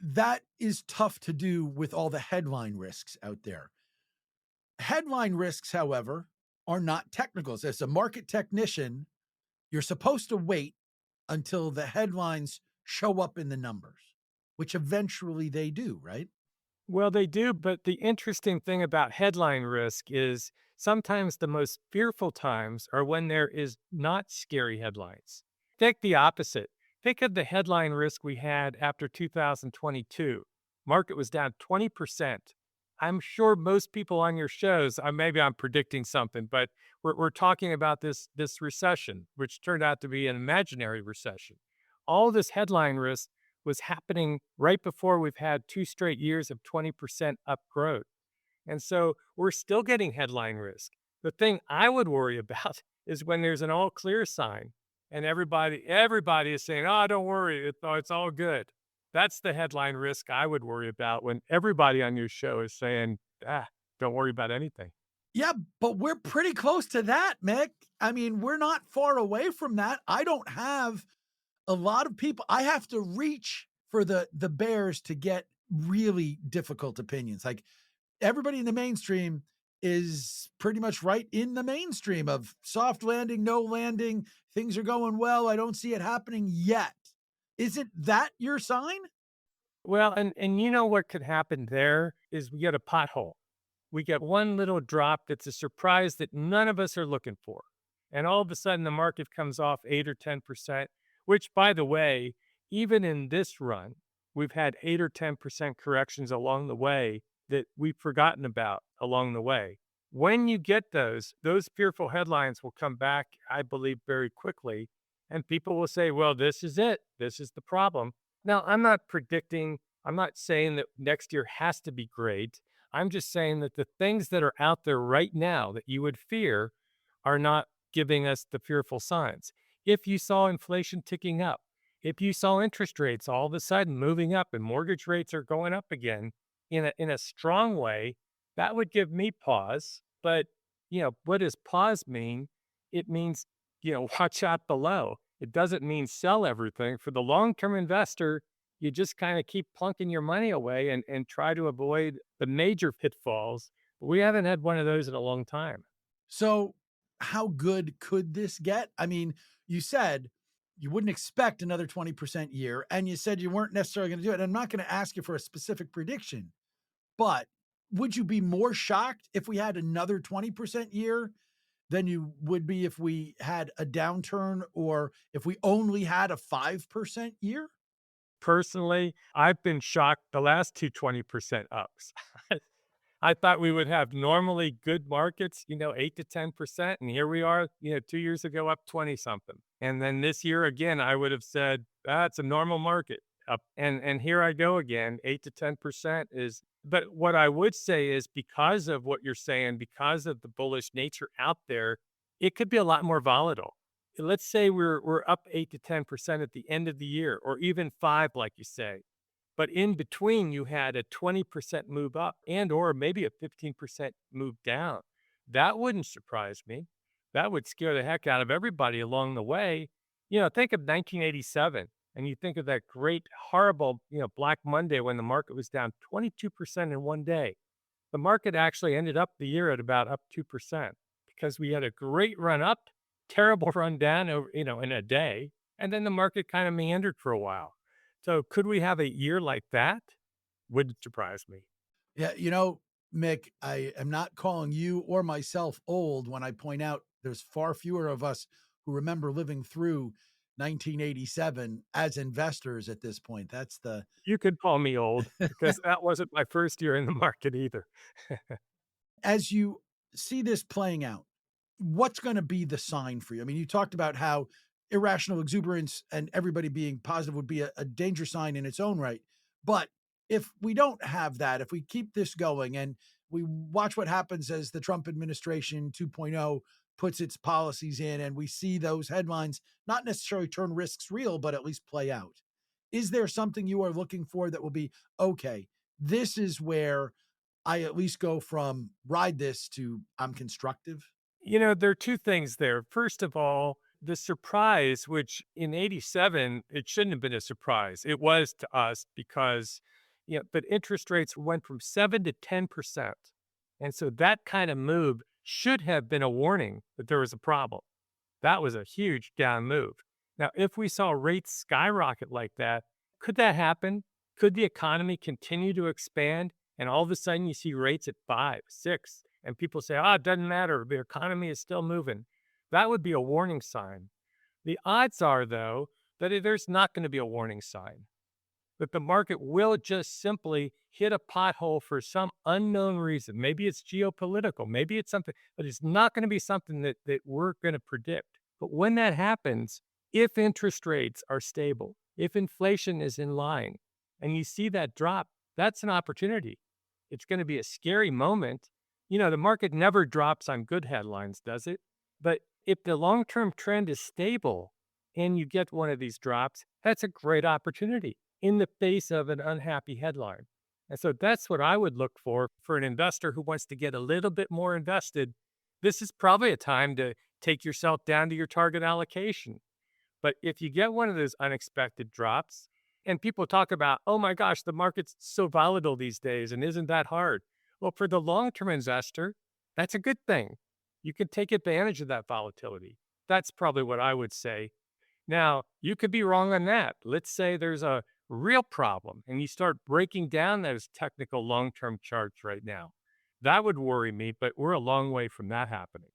That is tough to do with all the headline risks out there. Headline risks, however, are not technicals. As a market technician, you're supposed to wait until the headlines show up in the numbers, which eventually they do, right? Well, they do, but the interesting thing about headline risk is sometimes the most fearful times are when there is not scary headlines. Take the opposite. Think of the headline risk we had after 2022. Market was down 20%. I'm sure most people on your shows, maybe I'm predicting something, but we're talking about this recession, which turned out to be an imaginary recession. All this headline risk was happening right before we've had 2 straight years of 20% up growth. And so we're still getting headline risk. The thing I would worry about is when there's an all clear sign and everybody is saying, oh, don't worry, it's all good. That's the headline risk I would worry about when everybody on your show is saying, don't worry about anything. Yeah, but we're pretty close to that, Mick. I mean, we're not far away from that. I don't have a lot of people. I have to reach for the bears to get really difficult opinions. Like everybody in the mainstream is pretty much right in the mainstream of soft landing, no landing. Things are going well. I don't see it happening yet. Isn't that your sign? Well, and you know what could happen there is we get a pothole. We get one little drop that's a surprise that none of us are looking for. And all of a sudden the market comes off 8 or 10%, which by the way, even in this run, we've had 8 or 10% corrections along the way that we've forgotten about along the way. When you get those fearful headlines will come back, I believe, very quickly. And people will say, well, this is it. This is the problem. Now, I'm not saying that next year has to be great. I'm just saying that the things that are out there right now that you would fear are not giving us the fearful signs. If you saw inflation ticking up, if you saw interest rates all of a sudden moving up and mortgage rates are going up again in a strong way, that would give me pause. But, what does pause mean? It means, watch out below. It doesn't mean sell everything. For the long-term investor, you just kind of keep plunking your money away and try to avoid the major pitfalls. But we haven't had one of those in a long time. So, how good could this get? I mean, you said you wouldn't expect another 20% year, and you said you weren't necessarily going to do it. And I'm not going to ask you for a specific prediction, but would you be more shocked if we had another 20% year than you would be if we had a downturn or if we only had a 5% year? Personally, I've been shocked the last two 20% ups. I thought we would have normally good markets, 8 to 10%. And here we are, 2 years ago, up 20 something. And then this year, again, I would have said, that's a normal market up. And here I go again, 8 to 10% is, but what I would say is because of what you're saying, because of the bullish nature out there, it could be a lot more volatile. Let's say we're up 8 to 10% at the end of the year, or even 5, like you say. But in between, you had a 20% move up and or maybe a 15% move down. That wouldn't surprise me. That would scare the heck out of everybody along the way. Think of 1987 and you think of that great, horrible, Black Monday when the market was down 22% in one day. The market actually ended up the year at about up 2% because we had a great run up, terrible run down over, in a day. And then the market kind of meandered for a while. So could we have a year like that? Wouldn't surprise me. Yeah, Mick, I am not calling you or myself old when I point out there's far fewer of us who remember living through 1987 as investors at this point. That's the You could call me old because that wasn't my first year in the market either. as you see this playing out, what's going to be the sign for you? I mean, you talked about how irrational exuberance and everybody being positive would be a danger sign in its own right. But if we don't have that, if we keep this going and we watch what happens as the Trump administration 2.0 puts its policies in and we see those headlines not necessarily turn risks real, but at least play out. Is there something you are looking for that will be, okay, this is where I at least go from ride this to I'm constructive? There are two things there. First of all, the surprise, which in 87, it shouldn't have been a surprise. It was to us because, but interest rates went from 7 to 10%. And so that kind of move should have been a warning that there was a problem. That was a huge down move. Now, if we saw rates skyrocket like that, could that happen? Could the economy continue to expand? And all of a sudden you see rates at 5, 6, and people say, it doesn't matter. The economy is still moving. That would be a warning sign. The odds are, though, that there's not going to be a warning sign, that the market will just simply hit a pothole for some unknown reason. Maybe it's geopolitical, maybe it's something, but it's not going to be something that we're going to predict. But when that happens, if interest rates are stable, if inflation is in line, and you see that drop, that's an opportunity. It's going to be a scary moment. The market never drops on good headlines, does it? But if the long-term trend is stable and you get one of these drops, that's a great opportunity in the face of an unhappy headline. And so that's what I would look for an investor who wants to get a little bit more invested. This is probably a time to take yourself down to your target allocation. But if you get one of those unexpected drops, and people talk about, oh my gosh, the market's so volatile these days, and isn't that hard? Well, for the long-term investor, that's a good thing. You can take advantage of that volatility. That's probably what I would say. Now, you could be wrong on that. Let's say there's a real problem and you start breaking down those technical long-term charts right now. That would worry me, but we're a long way from that happening.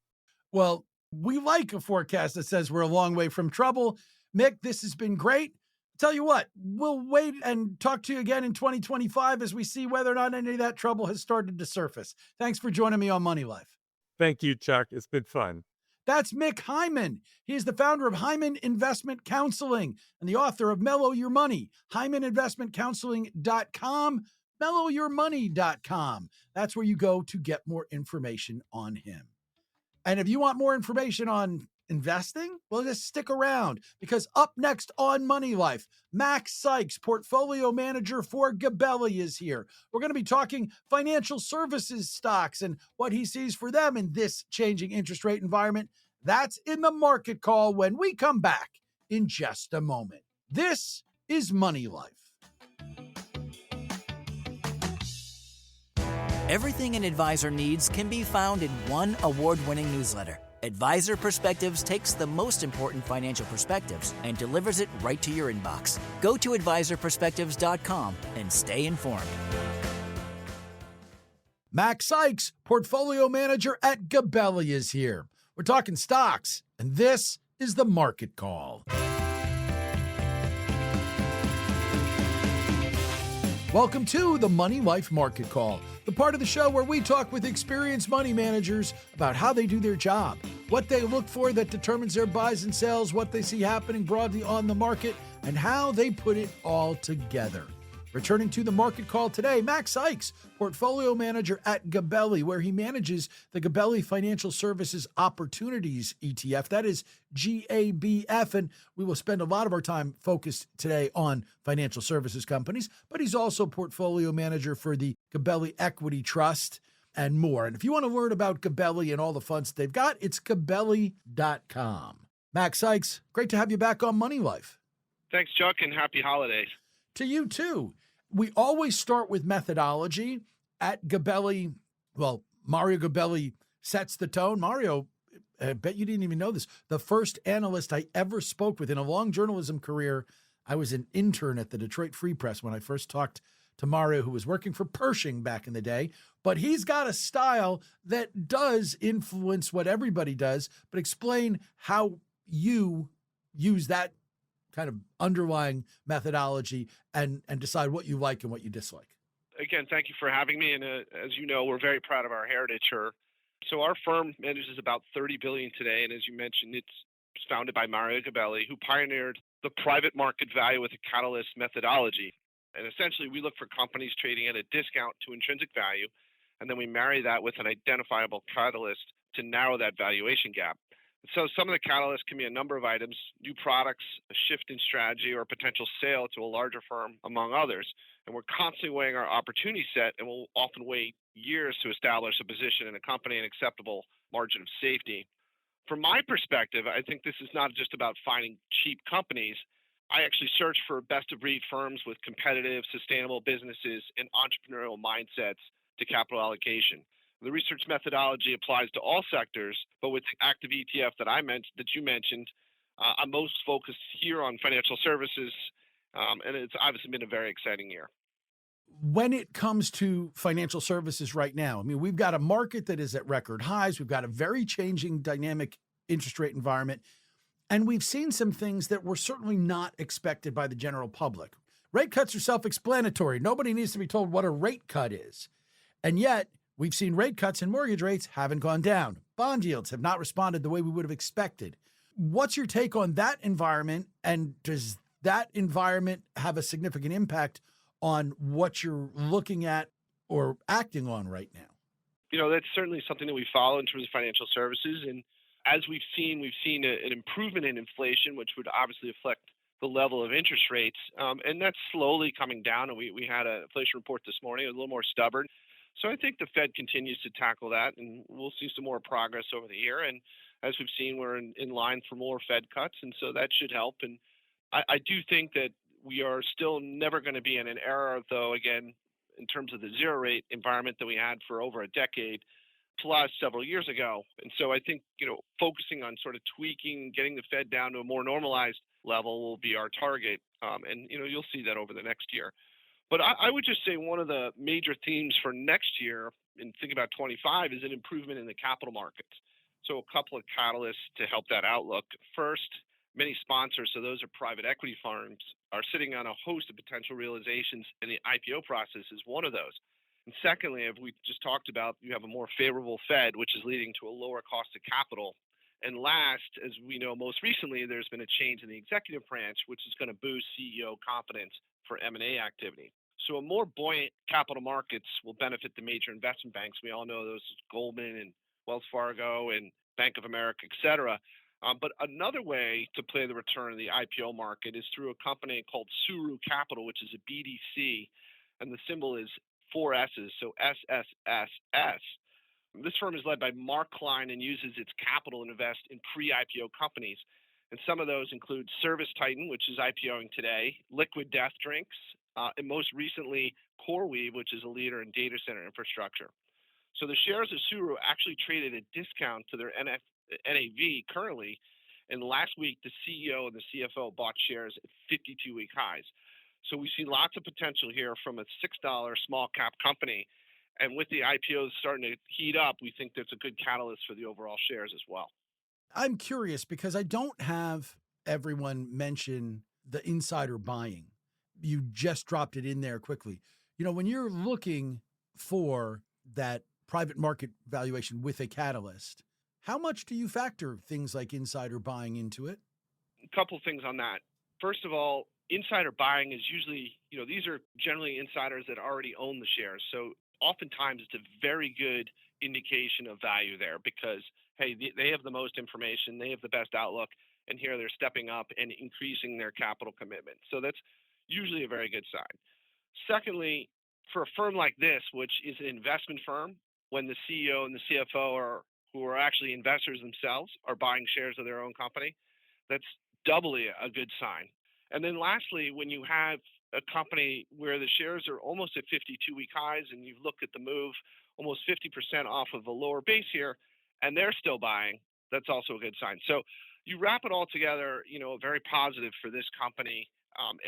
Well, we like a forecast that says we're a long way from trouble. Mick, this has been great. Tell you what, we'll wait and talk to you again in 2025 as we see whether or not any of that trouble has started to surface. Thanks for joining me on Money Life. Thank you, Chuck. It's been fun. That's Mick Heyman. He is the founder of Heyman Investment Counseling and the author of Mellow Your Money, HeymanInvestmentCounseling.com, MellowYourMoney.com. That's where you go to get more information on him. And if you want more information on investing, well, just stick around because up next on Money Life, Macrae Sykes, portfolio manager for Gabelli, is here. We're going to be talking financial services stocks and what he sees for them in this changing interest rate environment. That's in the market call when we come back in just a moment. This is Money Life. Everything an advisor needs can be found in one award-winning newsletter. Advisor Perspectives takes the most important financial perspectives and delivers it right to your inbox. Go to advisorperspectives.com and stay informed. Macrae Sykes, portfolio manager at Gabelli, is here. We're talking stocks, and this is the Market Call. Welcome to the Money Life Market Call, the part of the show where we talk with experienced money managers about how they do their job, what they look for that determines their buys and sells, what they see happening broadly on the market, and how they put it all together. Returning to the Market Call today, Macrae Sykes, portfolio manager at Gabelli, where he manages the Gabelli Financial Services Opportunities ETF. That is GABF, and we will spend a lot of our time focused today on financial services companies, but he's also portfolio manager for the Gabelli Equity Trust and more. And if you want to learn about Gabelli and all the funds they've got, it's Gabelli.com. Macrae Sykes, great to have you back on Money Life. Thanks, Chuck, and happy holidays. To you, too. We always start with methodology. At Gabelli, well, Mario Gabelli sets the tone. Mario, I bet you didn't even know this. The first analyst I ever spoke with in a long journalism career, I was an intern at the Detroit Free Press when I first talked to Mario, who was working for Pershing back in the day. But he's got a style that does influence what everybody does. But explain how you use that kind of underlying methodology and decide what you like and what you dislike. Again, thank you for having me. And as you know, we're very proud of our heritage here. So our firm manages about $30 billion today. And as you mentioned, it's founded by Mario Gabelli, who pioneered the private market value with a catalyst methodology. And essentially, we look for companies trading at a discount to intrinsic value, and then we marry that with an identifiable catalyst to narrow that valuation gap. So some of the catalysts can be a number of items, new products, a shift in strategy, or a potential sale to a larger firm, among others. And we're constantly weighing our opportunity set, and we'll often wait years to establish a position in a company and acceptable margin of safety. From my perspective, I think this is not just about finding cheap companies. I actually search for best-of-breed firms with competitive, sustainable businesses and entrepreneurial mindsets to capital allocation. The research methodology applies to all sectors, but with the active ETF that you mentioned, I'm most focused here on financial services, and it's obviously been a very exciting year. When it comes to financial services right now, I mean, we've got a market that is at record highs. We've got a very changing dynamic interest rate environment, and we've seen some things that were certainly not expected by the general public. Rate cuts are self-explanatory. Nobody needs to be told what a rate cut is. And yet, we've seen rate cuts and mortgage rates haven't gone down. Bond yields have not responded the way we would have expected. What's your take on that environment, and does that environment have a significant impact on what you're looking at or acting on right now? You know, that's certainly something that we follow in terms of financial services. And as we've seen an improvement in inflation, which would obviously affect the level of interest rates. And that's slowly coming down. And we had an inflation report this morning, a little more stubborn. So I think the Fed continues to tackle that, and we'll see some more progress over the year. And as we've seen, we're in line for more Fed cuts, and so that should help. And I do think that we are still never going to be in an era, though, again, in terms of the zero rate environment that we had for over a decade plus several years ago. And so I think, focusing on sort of tweaking, getting the Fed down to a more normalized level will be our target. And you'll see that over the next year. But I would just say one of the major themes for next year, and think about 25, is an improvement in the capital markets. So a couple of catalysts to help that outlook. First, many sponsors, so those are private equity firms, are sitting on a host of potential realizations, and the IPO process is one of those. And secondly, as we just talked about, you have a more favorable Fed, which is leading to a lower cost of capital. And last, as we know most recently, there's been a change in the executive branch, which is going to boost CEO confidence for M&A activity. So a more buoyant capital markets will benefit the major investment banks. We all know those, Goldman and Wells Fargo and Bank of America, et cetera. But another way to play the return of the IPO market is through a company called Suru Capital, which is a BDC, and the symbol is 4 S's, so SSSS. This firm is led by Mark Klein and uses its capital to invest in pre-IPO companies. And some of those include Service Titan, which is IPOing today, Liquid Death Drinks, and most recently CoreWeave, which is a leader in data center infrastructure. So the shares of Subaru actually traded at a discount to their NAV currently. And last week, the CEO and the CFO bought shares at 52-week highs. So we see lots of potential here from a $6 small cap company. And with the IPOs starting to heat up, we think that's a good catalyst for the overall shares as well. I'm curious because I don't have everyone mention the insider buying. You just dropped it in there quickly. You know, when you're looking for that private market valuation with a catalyst, how much do you factor things like insider buying into it? A couple of things on that. First of all, insider buying is usually, these are generally insiders that already own the shares. So oftentimes it's a very good indication of value there because, hey, they have the most information, they have the best outlook, and here they're stepping up and increasing their capital commitment. So that's usually a very good sign. Secondly, for a firm like this, which is an investment firm, when the CEO and the CFO who are actually investors themselves are buying shares of their own company, that's doubly a good sign. And then lastly, when you have a company where the shares are almost at 52-week highs and you look at the move almost 50% off of a lower base here, and they're still buying, that's also a good sign. So you wrap it all together, very positive for this company.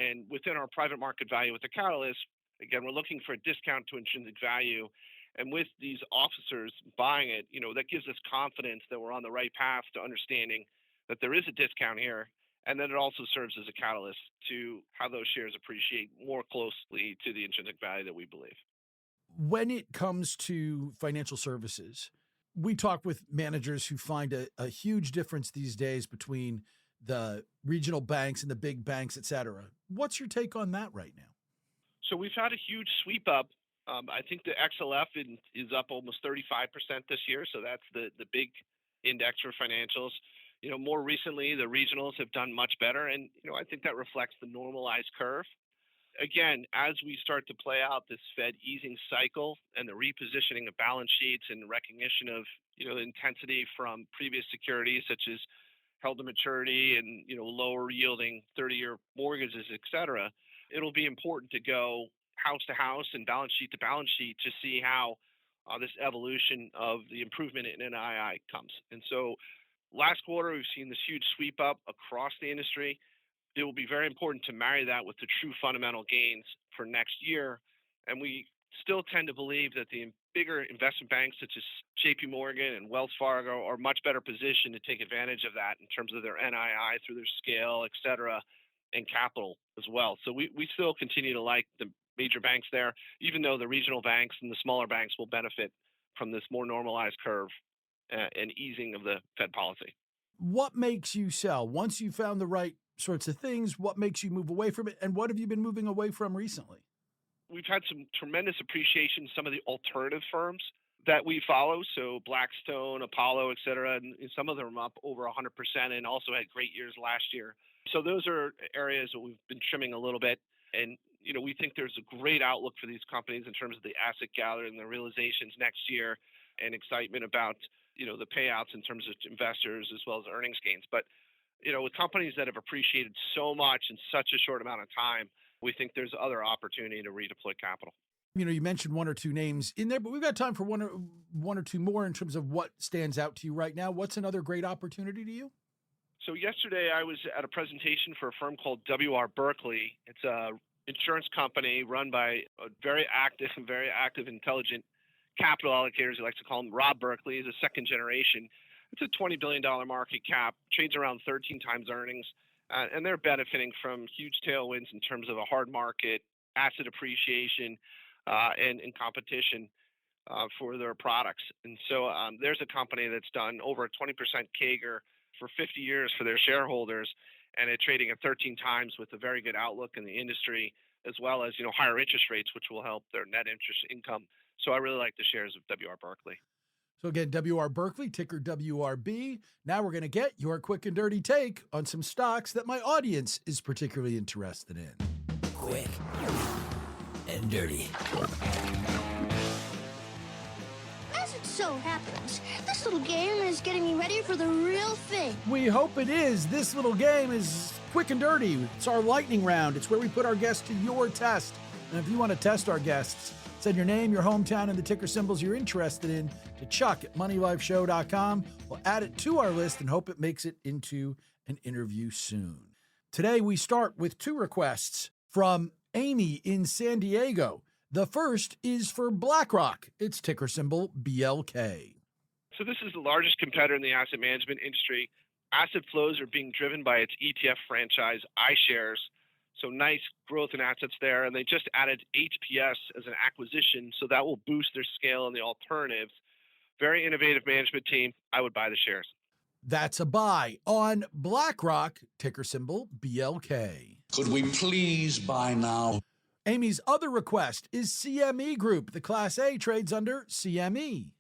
And within our private market value with the catalyst, again, we're looking for a discount to intrinsic value. And with these officers buying it, that gives us confidence that we're on the right path to understanding that there is a discount here. And then it also serves as a catalyst to how those shares appreciate more closely to the intrinsic value that we believe. When it comes to financial services, we talk with managers who find a huge difference these days between the regional banks and the big banks, et cetera. What's your take on that right now? So we've had a huge sweep up. I think the XLF is up almost 35% this year. So that's the big index for financials. More recently, the regionals have done much better. And, I think that reflects the normalized curve. Again, as we start to play out this Fed easing cycle and the repositioning of balance sheets and recognition of, the intensity from previous securities such as held to maturity and, lower yielding 30-year mortgages, et cetera, it'll be important to go house to house and balance sheet to balance sheet to see how this evolution of the improvement in NII comes. And so last quarter, we've seen this huge sweep up across the industry. It will be very important to marry that with the true fundamental gains for next year. And we still tend to believe that the bigger investment banks such as JP Morgan and Wells Fargo are much better positioned to take advantage of that in terms of their NII through their scale, et cetera, and capital as well. So we still continue to like the major banks there, even though the regional banks and the smaller banks will benefit from this more normalized curve and easing of the Fed policy. What makes you sell? Once you found the right sorts of things, what makes you move away from it? And what have you been moving away from recently? We've had some tremendous appreciation in some of the alternative firms that we follow. So Blackstone, Apollo, et cetera, and some of them up over 100% and also had great years last year. So those are areas that we've been trimming a little bit. And, we think there's a great outlook for these companies in terms of the asset gathering, the realizations next year, and excitement about, the payouts in terms of investors as well as earnings gains. But, with companies that have appreciated so much in such a short amount of time, we think there's other opportunity to redeploy capital. You mentioned one or two names in there, but we've got time for one or two more in terms of what stands out to you right now. What's another great opportunity to you? So yesterday I was at a presentation for a firm called W.R. Berkley. It's a insurance company run by a very active, intelligent capital allocators. We like to call him Rob Berkley. He's a second generation. It's a $20 billion market cap, trades around 13 times earnings, and they're benefiting from huge tailwinds in terms of a hard market, asset appreciation, and competition for their products. And so there's a company that's done over a 20% CAGR for 50 years for their shareholders, and it's trading at 13 times with a very good outlook in the industry, as well as higher interest rates, which will help their net interest income. So I really like the shares of W.R. Berkley. So again, W.R. Berkley, ticker WRB. Now we're going to get your quick and dirty take on some stocks that my audience is particularly interested in. Quick and dirty. As it so happens, this little game is getting me ready for the real thing. We hope it is. This little game is quick and dirty. It's our lightning round. It's where we put our guests to your test. And if you want to test our guests, Send your name, your hometown, and the ticker symbols you're interested in to Chuck@moneylifeshow.com. We'll add it to our list and hope it makes it into an interview soon. Today, we start with two requests from Amy in San Diego. The first is for BlackRock. Its ticker symbol BLK. So this is the largest competitor in the asset management industry. Asset flows are being driven by its ETF franchise, iShares. So nice growth in assets there. And they just added HPS as an acquisition, so that will boost their scale in the alternatives. Very innovative management team. I would buy the shares. That's a buy on BlackRock, ticker symbol BLK. Could we please buy now? Amy's other request is CME Group. The Class A trades under CME.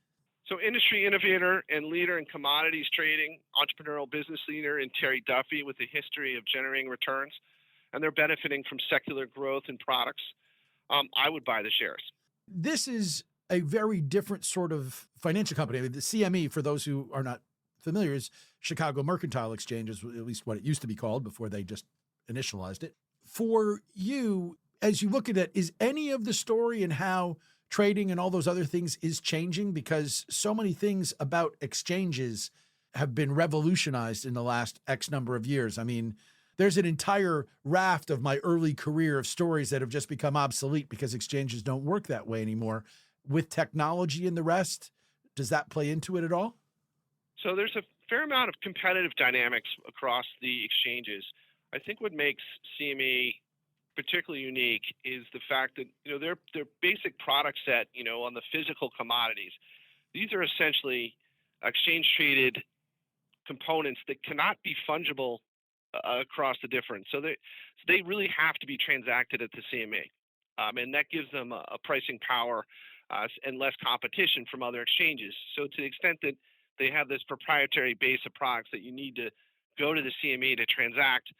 So industry innovator and leader in commodities trading, entrepreneurial business leader in Terry Duffy with a history of generating returns, and they're benefiting from secular growth in products. I would buy the shares. This is a very different sort of financial company. I mean, the CME, for those who are not familiar, is Chicago Mercantile Exchange, is at least what it used to be called before they just initialized it. For you, as you look at it, is any of the story in how trading and all those other things is changing? Because so many things about exchanges have been revolutionized in the last X number of years. I mean, there's an entire raft of my early career of stories that have just become obsolete because exchanges don't work that way anymore. With technology and the rest, does that play into it at all? So there's a fair amount of competitive dynamics across the exchanges. I think what makes CME particularly unique is the fact that their basic product set, on the physical commodities, these are essentially exchange traded components that cannot be fungible across the different. So they really have to be transacted at the CME, and that gives them a pricing power and less competition from other exchanges. So to the extent that they have this proprietary base of products that you need to go to the CME to transact,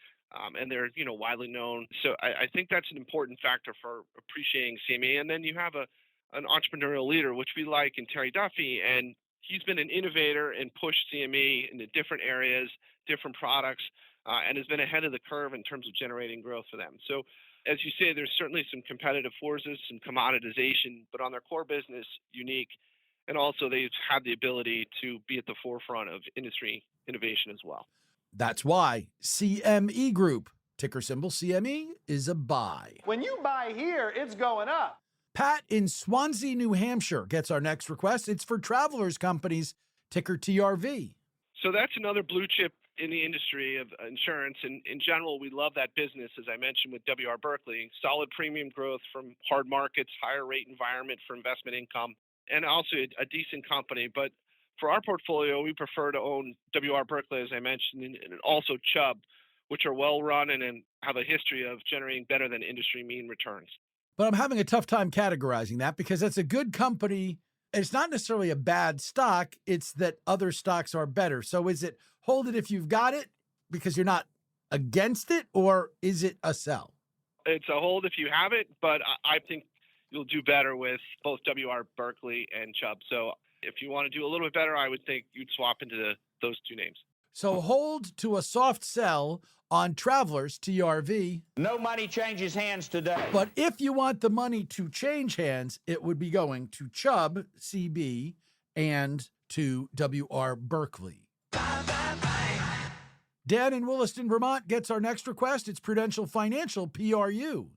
and they're widely known. So I think that's an important factor for appreciating CME. And then you have an entrepreneurial leader, which we like, in Terry Duffy, and he's been an innovator and pushed CME into different areas, different products, and has been ahead of the curve in terms of generating growth for them. So as you say, there's certainly some competitive forces, some commoditization, but on their core business, unique. And also they've had the ability to be at the forefront of industry innovation as well. That's why CME Group, ticker symbol CME, is a buy. When you buy here, it's going up. Pat in Swansea, New Hampshire gets our next request. It's for Travelers Companies, ticker TRV. So that's another blue chip in the industry of insurance. And in general, we love that business, as I mentioned, with W.R. Berkley. Solid premium growth from hard markets, higher rate environment for investment income, and also a decent company. But for our portfolio, we prefer to own W.R. Berkley, as I mentioned, and also Chubb, which are well run and have a history of generating better than industry mean returns. But I'm having a tough time categorizing that because that's a good company. It's not necessarily a bad stock. It's that other stocks are better. So is it hold it if you've got it because you're not against it, or is it a sell? It's a hold if you have it, but I think you'll do better with both W.R. Berkley and Chubb. So if you want to do a little bit better, I would think you'd swap into those two names. So hold to a soft sell on Travelers, TRV. No money changes hands today. But if you want the money to change hands, it would be going to Chubb, CB, and to W.R. Berkley. Dan in Williston, Vermont gets our next request. It's Prudential Financial, PRU.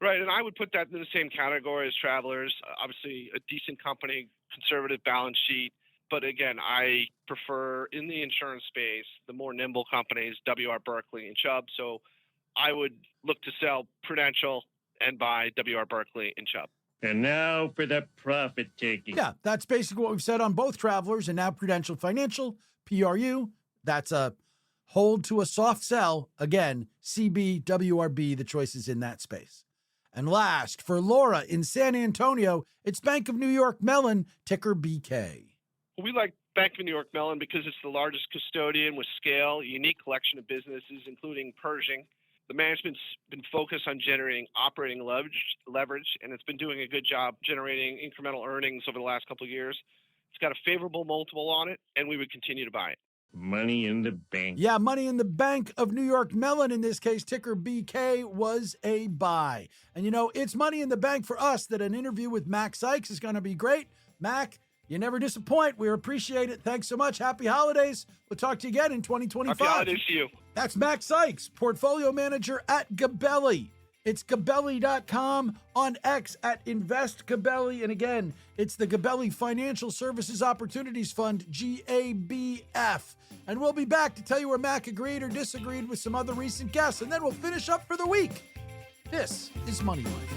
Right, and I would put that in the same category as Travelers. Obviously, a decent company, conservative balance sheet. But again, I prefer in the insurance space the more nimble companies, W.R. Berkley and Chubb. So I would look to sell Prudential and buy W.R. Berkley and Chubb. And now for the profit taking. Yeah, that's basically what we've said on both Travelers and now Prudential Financial, PRU. That's a hold to a soft sell. Again, CB, WRB, the choices in that space. And last, for Laura in San Antonio, it's Bank of New York Mellon, ticker BK. We like Bank of New York Mellon because it's the largest custodian with scale, a unique collection of businesses, including Pershing. The management's been focused on generating operating leverage, and it's been doing a good job generating incremental earnings over the last couple of years. It's got a favorable multiple on it, and we would continue to buy it. Money in the bank. Yeah, Money in the Bank of New York Mellon, in this case, ticker BK, was a buy. And it's Money in the Bank for us that an interview with Macrae Sykes is going to be great. Mac, you never disappoint. We appreciate it. Thanks so much. Happy holidays. We'll talk to you again in 2025. Happy holidays to you. That's Macrae Sykes, portfolio manager at Gabelli. It's Gabelli.com, on X at Invest Gabelli. And again, it's the Gabelli Financial Services Opportunities Fund, GABF. And we'll be back to tell you where Mac agreed or disagreed with some other recent guests. And then we'll finish up for the week. This is Money Life.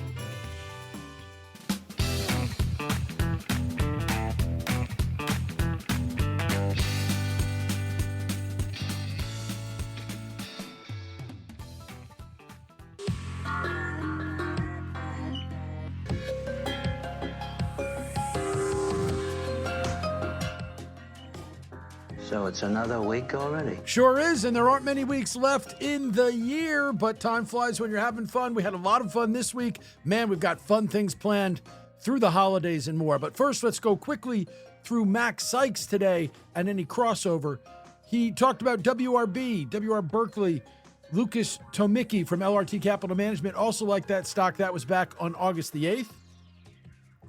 So it's another week already. Sure is, and there aren't many weeks left in the year, but time flies when you're having fun. We had a lot of fun this week. Man, we've got fun things planned through the holidays and more. But first, let's go quickly through Macrae Sykes today and any crossover. He talked about WRB, WR Berkeley, Lucas Tomicki from LRT Capital Management, also like that stock. That was back on August the 8th.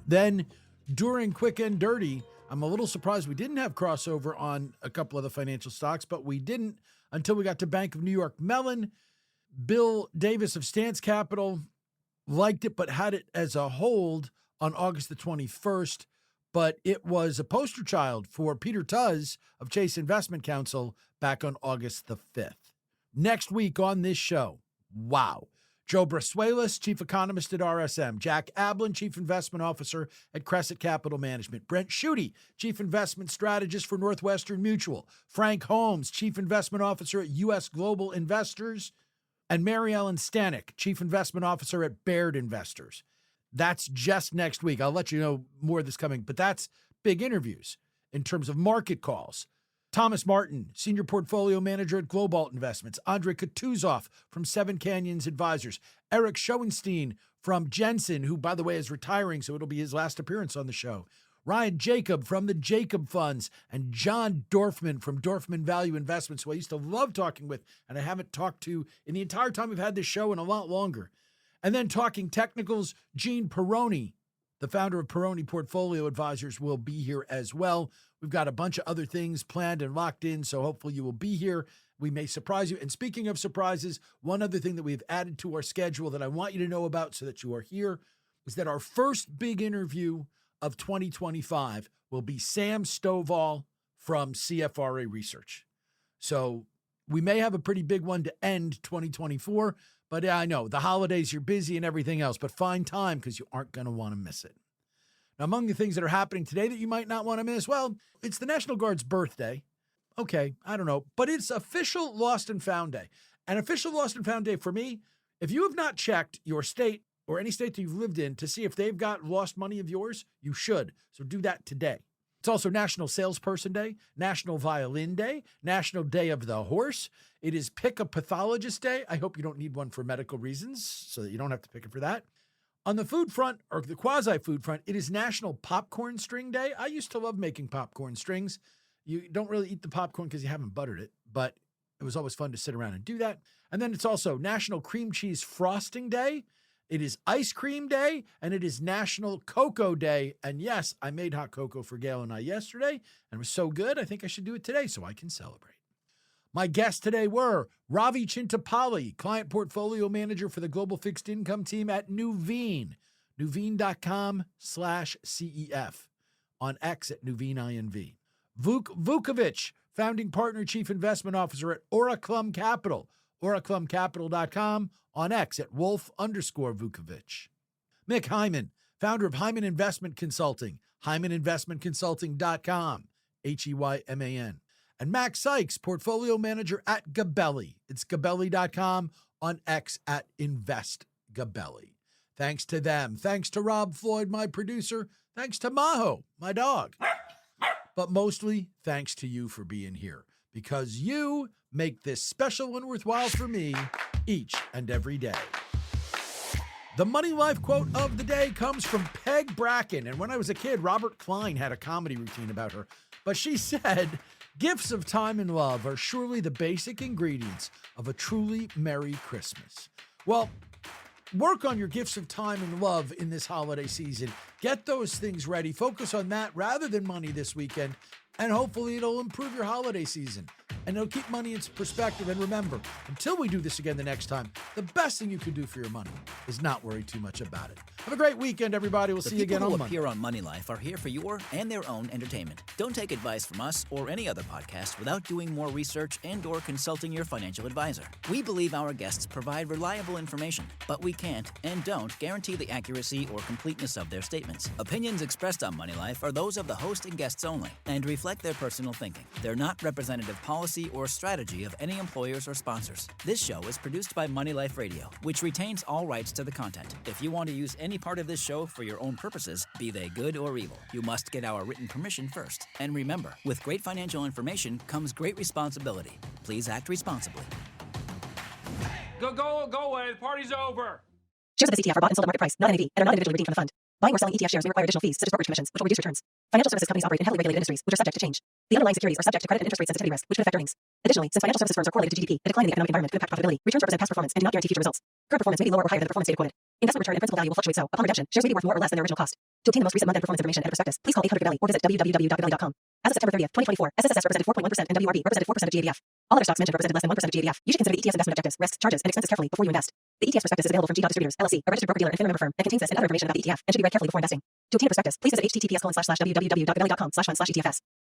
Then during Quick and Dirty, I'm a little surprised we didn't have crossover on a couple of the financial stocks, but we didn't until we got to Bank of New York Mellon. Bill Davis of Stance Capital liked it, but had it as a hold on August the 21st. But it was a poster child for Peter Tuzz of Chase Investment Counsel back on August the 5th. Next week on this show, wow. Joe Brasuelis, Chief Economist at RSM. Jack Ablin, Chief Investment Officer at Crescent Capital Management. Brent Schutte, Chief Investment Strategist for Northwestern Mutual. Frank Holmes, Chief Investment Officer at U.S. Global Investors. And Mary Ellen Stanek, Chief Investment Officer at Baird Investors. That's just next week. I'll let you know more of this coming, but that's big interviews in terms of market calls. Thomas Martin, Senior Portfolio Manager at Globalt Investments. Andre Kutuzov from Seven Canyons Advisors. Eric Schoenstein from Jensen, who, by the way, is retiring, so it'll be his last appearance on the show. Ryan Jacob from the Jacob Funds. And John Dorfman from Dorfman Value Investments, who I used to love talking with, and I haven't talked to in the entire time we've had this show and a lot longer. And then talking technicals, Gene Perroni, the founder of Perroni Portfolio Advisors, will be here as well. We've got a bunch of other things planned and locked in, so hopefully you will be here. We may surprise you. And speaking of surprises, one other thing that we've added to our schedule that I want you to know about so that you are here is that our first big interview of 2025 will be Sam Stovall from CFRA Research. So we may have a pretty big one to end 2024, but I know the holidays, you're busy and everything else, but find time because you aren't going to want to miss it. Now, among the things that are happening today that you might not want to miss, well, it's the National Guard's birthday. Okay, I don't know, but it's official Lost and Found Day. And official Lost and Found Day for me, if you have not checked your state or any state that you've lived in to see if they've got lost money of yours, you should. So do that today. It's also National Salesperson Day, National Violin Day, National Day of the Horse. It is Pick a Pathologist Day. I hope you don't need one for medical reasons, so that you don't have to pick it for that. On the food front, or the quasi-food front, it is National Popcorn String Day. I used to love making popcorn strings. You don't really eat the popcorn because you haven't buttered it, but it was always fun to sit around and do that. And then it's also National Cream Cheese Frosting Day. It is Ice Cream Day, and it is National Cocoa Day. And yes, I made hot cocoa for Gail and I yesterday, and it was so good, I think I should do it today so I can celebrate. My guests today were Ravi Chintapalli, Client Portfolio Manager for the Global Fixed Income Team at Nuveen, nuveen.com/CEF, on X at NuveenINV. Vuk Vukovic, Founding Partner Chief Investment Officer at Oraclum Capital, oraclumcapital.com, on X at Wolf_Vukovic. Mick Heyman, founder of Heyman Investment Consulting, HeymanInvestmentConsulting.com, HEYMAN. And Macrae Sykes, Portfolio Manager at Gabelli. It's Gabelli.com, on X at InvestGabelli. Thanks to them. Thanks to Rob Floyd, my producer. Thanks to Maho, my dog. But mostly, thanks to you for being here, because you make this special one worthwhile for me each and every day. The Money Life quote of the day comes from Peg Bracken. And when I was a kid, Robert Klein had a comedy routine about her. But she said Gifts of time and love are surely the basic ingredients of a truly Merry Christmas. Well, work on your gifts of time and love in this holiday season. Get those things ready. Focus on that rather than money this weekend, and hopefully it'll improve your holiday season. And it'll keep money in perspective. And remember, until we do this again the next time, the best thing you can do for your money is not worry too much about it. Have a great weekend, everybody. We'll see you again on Monday. The people who appear on Money Life are here for your and their own entertainment. Don't take advice from us or any other podcast without doing more research and/or consulting your financial advisor. We believe our guests provide reliable information, but we can't and don't guarantee the accuracy or completeness of their statements. Opinions expressed on Money Life are those of the host and guests only and reflect their personal thinking. They're not representative policy or strategy of any employers or sponsors. This show is produced by Money Life Radio, which retains all rights to the content. If you want to use any part of this show for your own purposes, be they good or evil, you must get our written permission first. And remember, with great financial information comes great responsibility. Please act responsibly. Go away. The party's over. Shares of this ETF are bought and sold at market price, not NAV, and are not individually redeemed from the fund. Buying or selling ETF shares may require additional fees, such as brokerage commissions, which will reduce returns. Financial services companies operate in heavily regulated industries, which are subject to change. The underlying securities are subject to credit and interest rate sensitivity risk, which could affect earnings. Additionally, since financial services firms are correlated to GDP, a decline in the economic environment could impact profitability. Returns represent past performance and do not guarantee future results. Current performance may be lower or higher than the performance data quoted. Investment return and principal value will fluctuate, so upon redemption, shares may be worth more or less than their original cost. To obtain the most recent month-end performance information and a prospectus, please call 800 Gabelli or visit www.gabelli.com. As of September 30th, 2024, SSSF represented 4.1% and WRB represented 4% of GABF. All other stocks mentioned represented less than 1% of GABF. You should consider the ETF's investment objectives, risks, charges, and expenses carefully before you invest. The ETF's prospectus is available from G.Dot Distributors, LLC, a registered broker-dealer and FINRA member firm, and contains this and other information about the ETF and should be read carefully before investing. To obtain a prospectus, please visit https://www.gabelli.com/fund/ETFS.